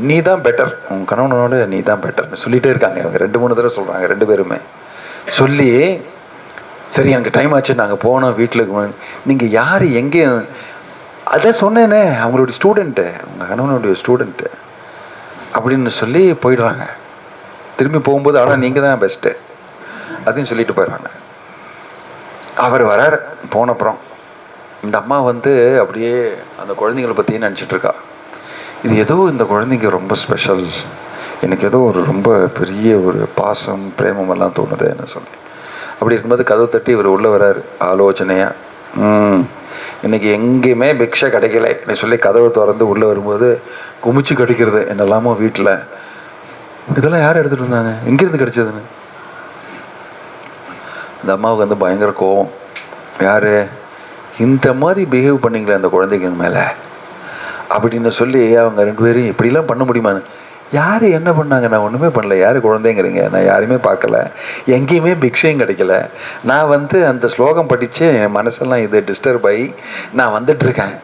நீ தான் பெட்டர், உன் கணவனோட நீ தான் பெட்டர்னு சொல்லிகிட்டே இருக்காங்க. அவங்க 2-3 தடவை சொல்கிறாங்க 2 பேருமே. சொல்லி சரி எனக்கு டைம் ஆச்சு, நாங்கள் போனோம் வீட்டில். நீங்கள் யார், எங்கே, அதான் சொன்னேனே அவங்களுடைய ஸ்டூடெண்ட்டு, உங்கள் கணவனுடைய ஸ்டூடெண்ட்டு அப்படின்னு சொல்லி போயிடுறாங்க. திரும்பி போகும்போது ஆனால் நீங்கள் தான் பெஸ்ட்டு அதையும் சொல்லிட்டு போயிடுறாங்க. அவர் வரார். போனப்புறம் இந்த அம்மா அப்படியே அந்த குழந்தைங்களை பற்றியே நினச்சிட்ருக்கா. இது ஏதோ இந்த குழந்தைங்க ரொம்ப ஸ்பெஷல், எனக்கு ஏதோ ஒரு ரொம்ப பெரிய ஒரு பாசம் பிரேமம் எல்லாம் தோணுது என்ன சொல்லி. அப்படி இருக்கும்போது கதவு தட்டி இவர் உள்ளே வராரு ஆலோசனையா. இன்னைக்கு எங்கேயுமே பிக்ஷை கிடைக்கல சொல்லி கதவை திறந்து உள்ளே வரும்போது குமிச்சு கிடைக்கிறது என்னெல்லாமோ வீட்டில். இதெல்லாம் யார் எடுத்துகிட்டு வந்தாங்க, எங்கேருந்து கிடைச்சதுன்னு இந்த அம்மாவுக்கு பயங்கர கோவம். யார் இந்த மாதிரி பிஹேவ் பண்ணிங்களே அந்த குழந்தைங்க மேலே அப்படின்னு சொல்லி அவங்க 2 பேரும் இப்படிலாம் பண்ண முடியுமான்னு. யார் என்ன பண்ணாங்க, நான் ஒன்றுமே பண்ணல, யார் குழந்தைங்கிறீங்க, நான் யாரையுமே பார்க்கல, எங்கேயுமே பிக்ஷையும் கிடைக்கல, நான் அந்த ஸ்லோகம் படித்து என் மனசெல்லாம் இது டிஸ்டர்ப் ஆகி நான் வந்துட்டுருக்கேன்,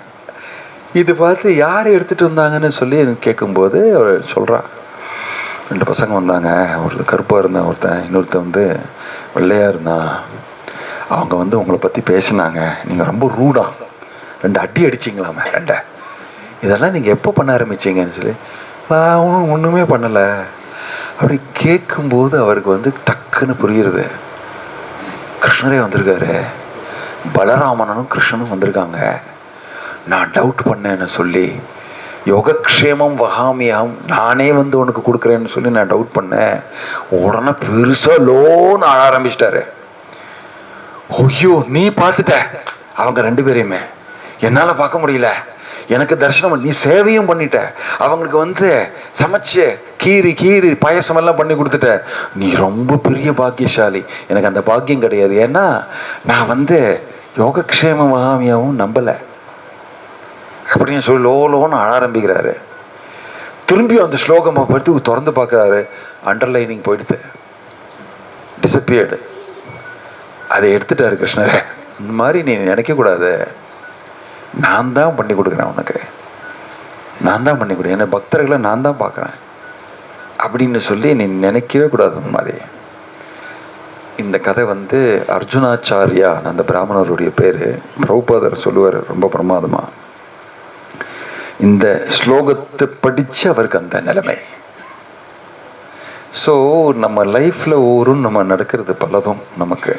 இது பார்த்து யார் எடுத்துகிட்டு வந்தாங்கன்னு சொல்லி எனக்கு கேட்கும்போது அவர் சொல்கிறான். 2 பசங்க வந்தாங்க, ஒருத்தர் கருப்பாக இருந்தான், இன்னொருத்தன் வெள்ளையாக இருந்தான். அவங்க உங்களை பற்றி பேசினாங்க, நீங்கள் ரொம்ப ரூடா 2 அடி அடிச்சிங்களாமே 2. இதெல்லாம் நீங்கள் எப்போ பண்ண ஆரம்பிச்சிங்கன்னு சொல்லி, நான் ஒன்றுமே பண்ணலை அப்படி கேட்கும்போது அவருக்கு டக்குன்னு புரியுறது. கிருஷ்ணரே வந்திருக்காரு, பலராமனும் கிருஷ்ணனும் வந்திருக்காங்க, நான் டவுட் பண்ணேன்னு சொல்லி யோகக்ஷேமம் வகாமியம் நானே உனக்கு கொடுக்குறேன்னு சொல்லி நான் டவுட் பண்ணேன். உடனே பெருசாக லோன்னு ஆட ஆரம்பிச்சிட்டாரு. ஐயோ நீ பார்த்துட்ட அவங்க 2 பேரையுமே, என்னால் பார்க்க முடியல, எனக்கு தரிசனம், நீ சேவையும் பண்ணிட்ட, அவங்களுக்கு சமைச்சு கீரி பாயசம் எல்லாம் பண்ணி கொடுத்துட்ட, நீ ரொம்ப பெரிய பாக்கியசாலி, எனக்கு அந்த பாக்கியம் கிடையாது, ஏன்னா நான் யோகக்ஷேம மகாமியாவும் நம்பலை அப்படின்னு சொல்லி லோன்னு ஆட ஆரம்பிக்கிறாரு. திரும்பி அந்த ஸ்லோகம் படுத்து திறந்து பார்க்குறாரு, அண்டர்லைனிங் போயிடுது, டிசப்பியர்டு. அதை எடுத்துட்டாரு கிருஷ்ணரை. இந்த மாதிரி நீ நினைக்கக்கூடாது, நான் தான் பண்ணி கொடுக்குறேன் உனக்கு, நான் தான் பண்ணி கொடுக்குறேன், என்ன பக்தர்களை நான் தான் பார்க்குறேன் அப்படின்னு சொல்லி நீ நினைக்கவே கூடாது. அந்த மாதிரி இந்த கதை அர்ஜுனாச்சாரியா அந்த பிராமணருடைய பேர், பிரபுபாதர் சொல்லுவார் ரொம்ப பிரமாதமா. இந்த ஸ்லோகத்தை படித்து அவருக்கு அந்த நிலைமை. ஸோ நம்ம லைஃப்பில் ஒவ்வொரும் நம்ம நடக்கிறது பலதும் நமக்கு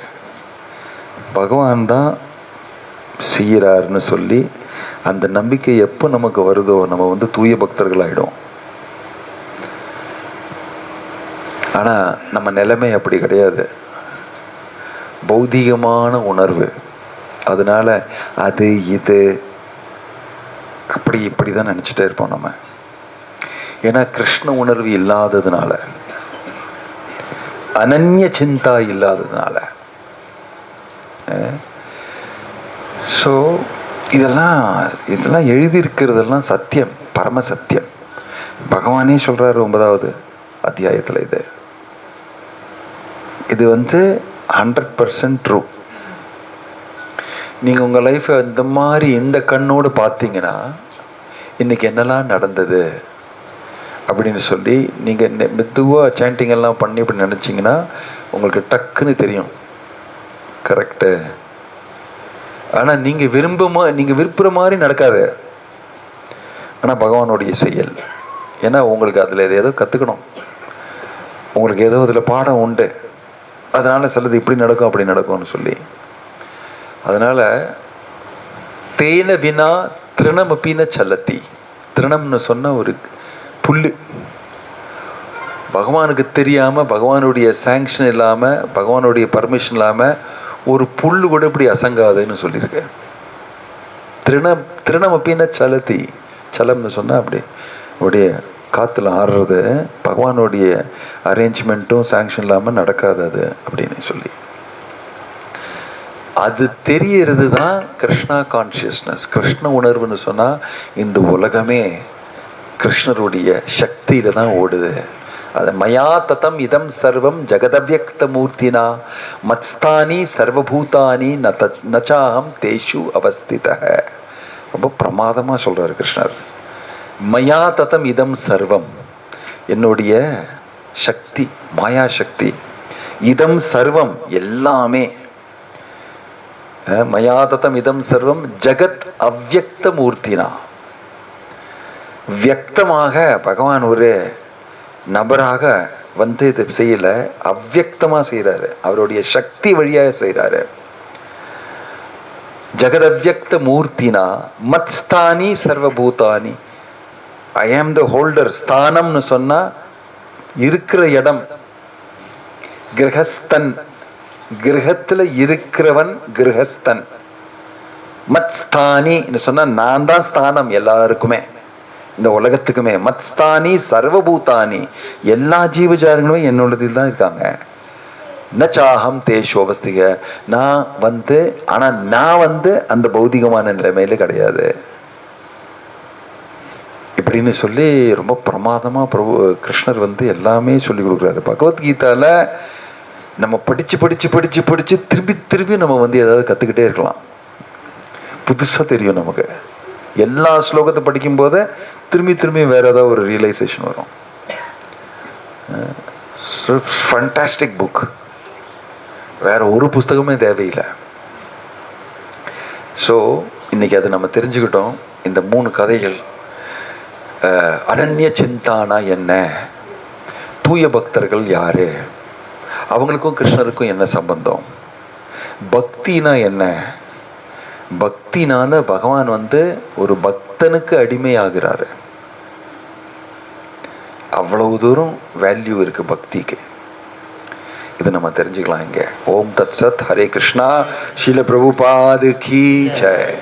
பகவான் தான் செய்கிறாருன்னு சொல்லி அந்த நம்பிக்கை எப்போ நமக்கு வருதோ நம்ம தூய பக்தர்களாகிடும். ஆனால் நம்ம நிலைமை அப்படி கிடையாது, பௌதிகமான உணர்வு. அதனால அது இது அப்படி இப்படி தான் நினச்சிட்டே இருப்போம் நம்ம. ஏன்னா கிருஷ்ண உணர்வு இல்லாததுனால, அனன்ய சிந்தா இல்லாததுனால. ஸோ இதெல்லாம் எழுதியிருக்கிறதெல்லாம் சத்தியம், பரம சத்தியம். பகவானே சொல்றாரு 9வது அத்தியாயத்தில். இது 100% ட்ரூ. நீங்க உங்க லைஃப் இந்த மாதிரி இந்த கண்ணோடு பார்த்தீங்கன்னா இன்னைக்கு என்னெல்லாம் நடந்தது அப்படின்னு சொல்லி நீங்க மெதுவா சாண்டிங் எல்லாம் பண்ணி இப்படி நினைச்சீங்கன்னா உங்களுக்கு டக்குன்னு தெரியும். கரெக்டு. ஆனா நீங்க விரும்புற மாதிரி நடக்காது. ஆனா பகவானுடைய செயல். ஏன்னா உங்களுக்கு அதுல ஏதோ கத்துக்கணும், உங்களுக்கு ஏதோ அதுல பாடம் உண்டு. அதனால சிலது இப்படி நடக்கும் அப்படி நடக்கும்னு சொல்லி. அதனால தேன வினா திருணம் அப்படின்னா சல்லத்தி. திருணம்னு சொன்ன ஒரு புல்லு, பகவானுக்கு தெரியாம, பகவானுடைய சாங்ஷன் இல்லாம, பகவானுடைய பர்மிஷன் இல்லாம ஒரு புல்லு கூட இப்படி அசங்காதுன்னு சொல்லியிருக்க. திருணம் அப்படின்னா சலத்தி. சலம்னு சொன்னா அப்படி அப்படியே காத்துல ஆடுறது, பகவானுடைய அரேஞ்ச்மெண்ட்டும் சாங்ஷன் இல்லாம நடக்காது அது அப்படின்னு சொல்லி. அது தெரியறது தான் கிருஷ்ணா கான்சியஸ்னஸ், கிருஷ்ண உணர்வுன்னு சொன்னா இந்த உலகமே கிருஷ்ணருடைய சக்தியில தான் ஓடுது. அது மயா ததம் இதம் சர்வம் ஜெகதவ்யக்த மூர்த்தினா மத்ஸ்தானி சர்வபூதானி நச்சாஹம் தேஷு அவஸ்திதஹ. ரொம்ப பிரமாதமா சொல்றாரு கிருஷ்ணர். மயா ததம் இதம் சர்வம், என்னுடைய சக்தி, மாயா சக்தி. இதம் சர்வம், எல்லாமே. மயா ததம் இதம் சர்வம் ஜெகத் அவ்யக்த மூர்த்தினா. வியக்தமாக பகவான் ஒரு நபராக வந்து இதை செய்யல, அவ்யக்தமா செய்யறாரு, அவருடைய சக்தி வழியாக செய்யறாரு. ஜெகதவ்யக்த மூர்த்தினா மத்ஸ்தானி சர்வபூதானி. ஐ ஆம் த ஹோல்டர். ஸ்தானம்னு சொன்னா இருக்கிற இடம். கிரகஸ்தன், கிரகத்துல இருக்கிறவன் கிரகஸ்தன். மத்ஸ்தானி சொன்னா நான் தான் ஸ்தானம் எல்லாருக்குமே, இந்த உலகத்துக்குமே. மத்ஸ்தானி சர்வபூதானி, எல்லா ஜீவஜாலங்களுமே என்னோடதில் தான் இருக்காங்க. நச்சாகம் தேஷு அவஸ்திக, நான் வந்து, ஆனா நான் வந்து அந்த பௌதிகமான நிலைமையில கிடையாது இப்படின்னு சொல்லி ரொம்ப பிரமாதமா பிரபு கிருஷ்ணர் வந்து எல்லாமே சொல்லி கொடுக்குறாரு. பகவத்கீதால நம்ம படிச்சு படிச்சு படிச்சு படிச்சு திரும்பி திரும்பி நம்ம வந்து ஏதாவது கத்துக்கிட்டே இருக்கலாம். புதுசா தெரியும் நமக்கு. எல்லா ஸ்லோகத்தை படிக்கும் போது திரும்பி திரும்பி வேற ஏதாவது ஒரு ரியலைசேஷன் வரும். ஃபண்டாஸ்டிக் புக், வேற ஒரு புஸ்தகமே தேவையில்லை. ஸோ இன்னைக்கு அதை நம்ம தெரிஞ்சுக்கிட்டோம். இந்த 3 கதைகள். அனன்ய சிந்தானா என்ன, தூய பக்தர்கள் யாரு, அவங்களுக்கும் கிருஷ்ணருக்கும் என்ன சம்பந்தம், பக்தினா என்ன, பக்தினால பகவான் வந்து ஒரு பக்தனுக்கு அடிமையாகிறாரு. அவ்வளவு தூரம் வேல்யூ இருக்கு பக்திக்கு. இது நம்ம தெரிஞ்சுக்கலாம் இங்க. ஓம் தத் சத். ஹரே கிருஷ்ணா. ஸ்ரீல பிரபுபாத் கி ஜெய்.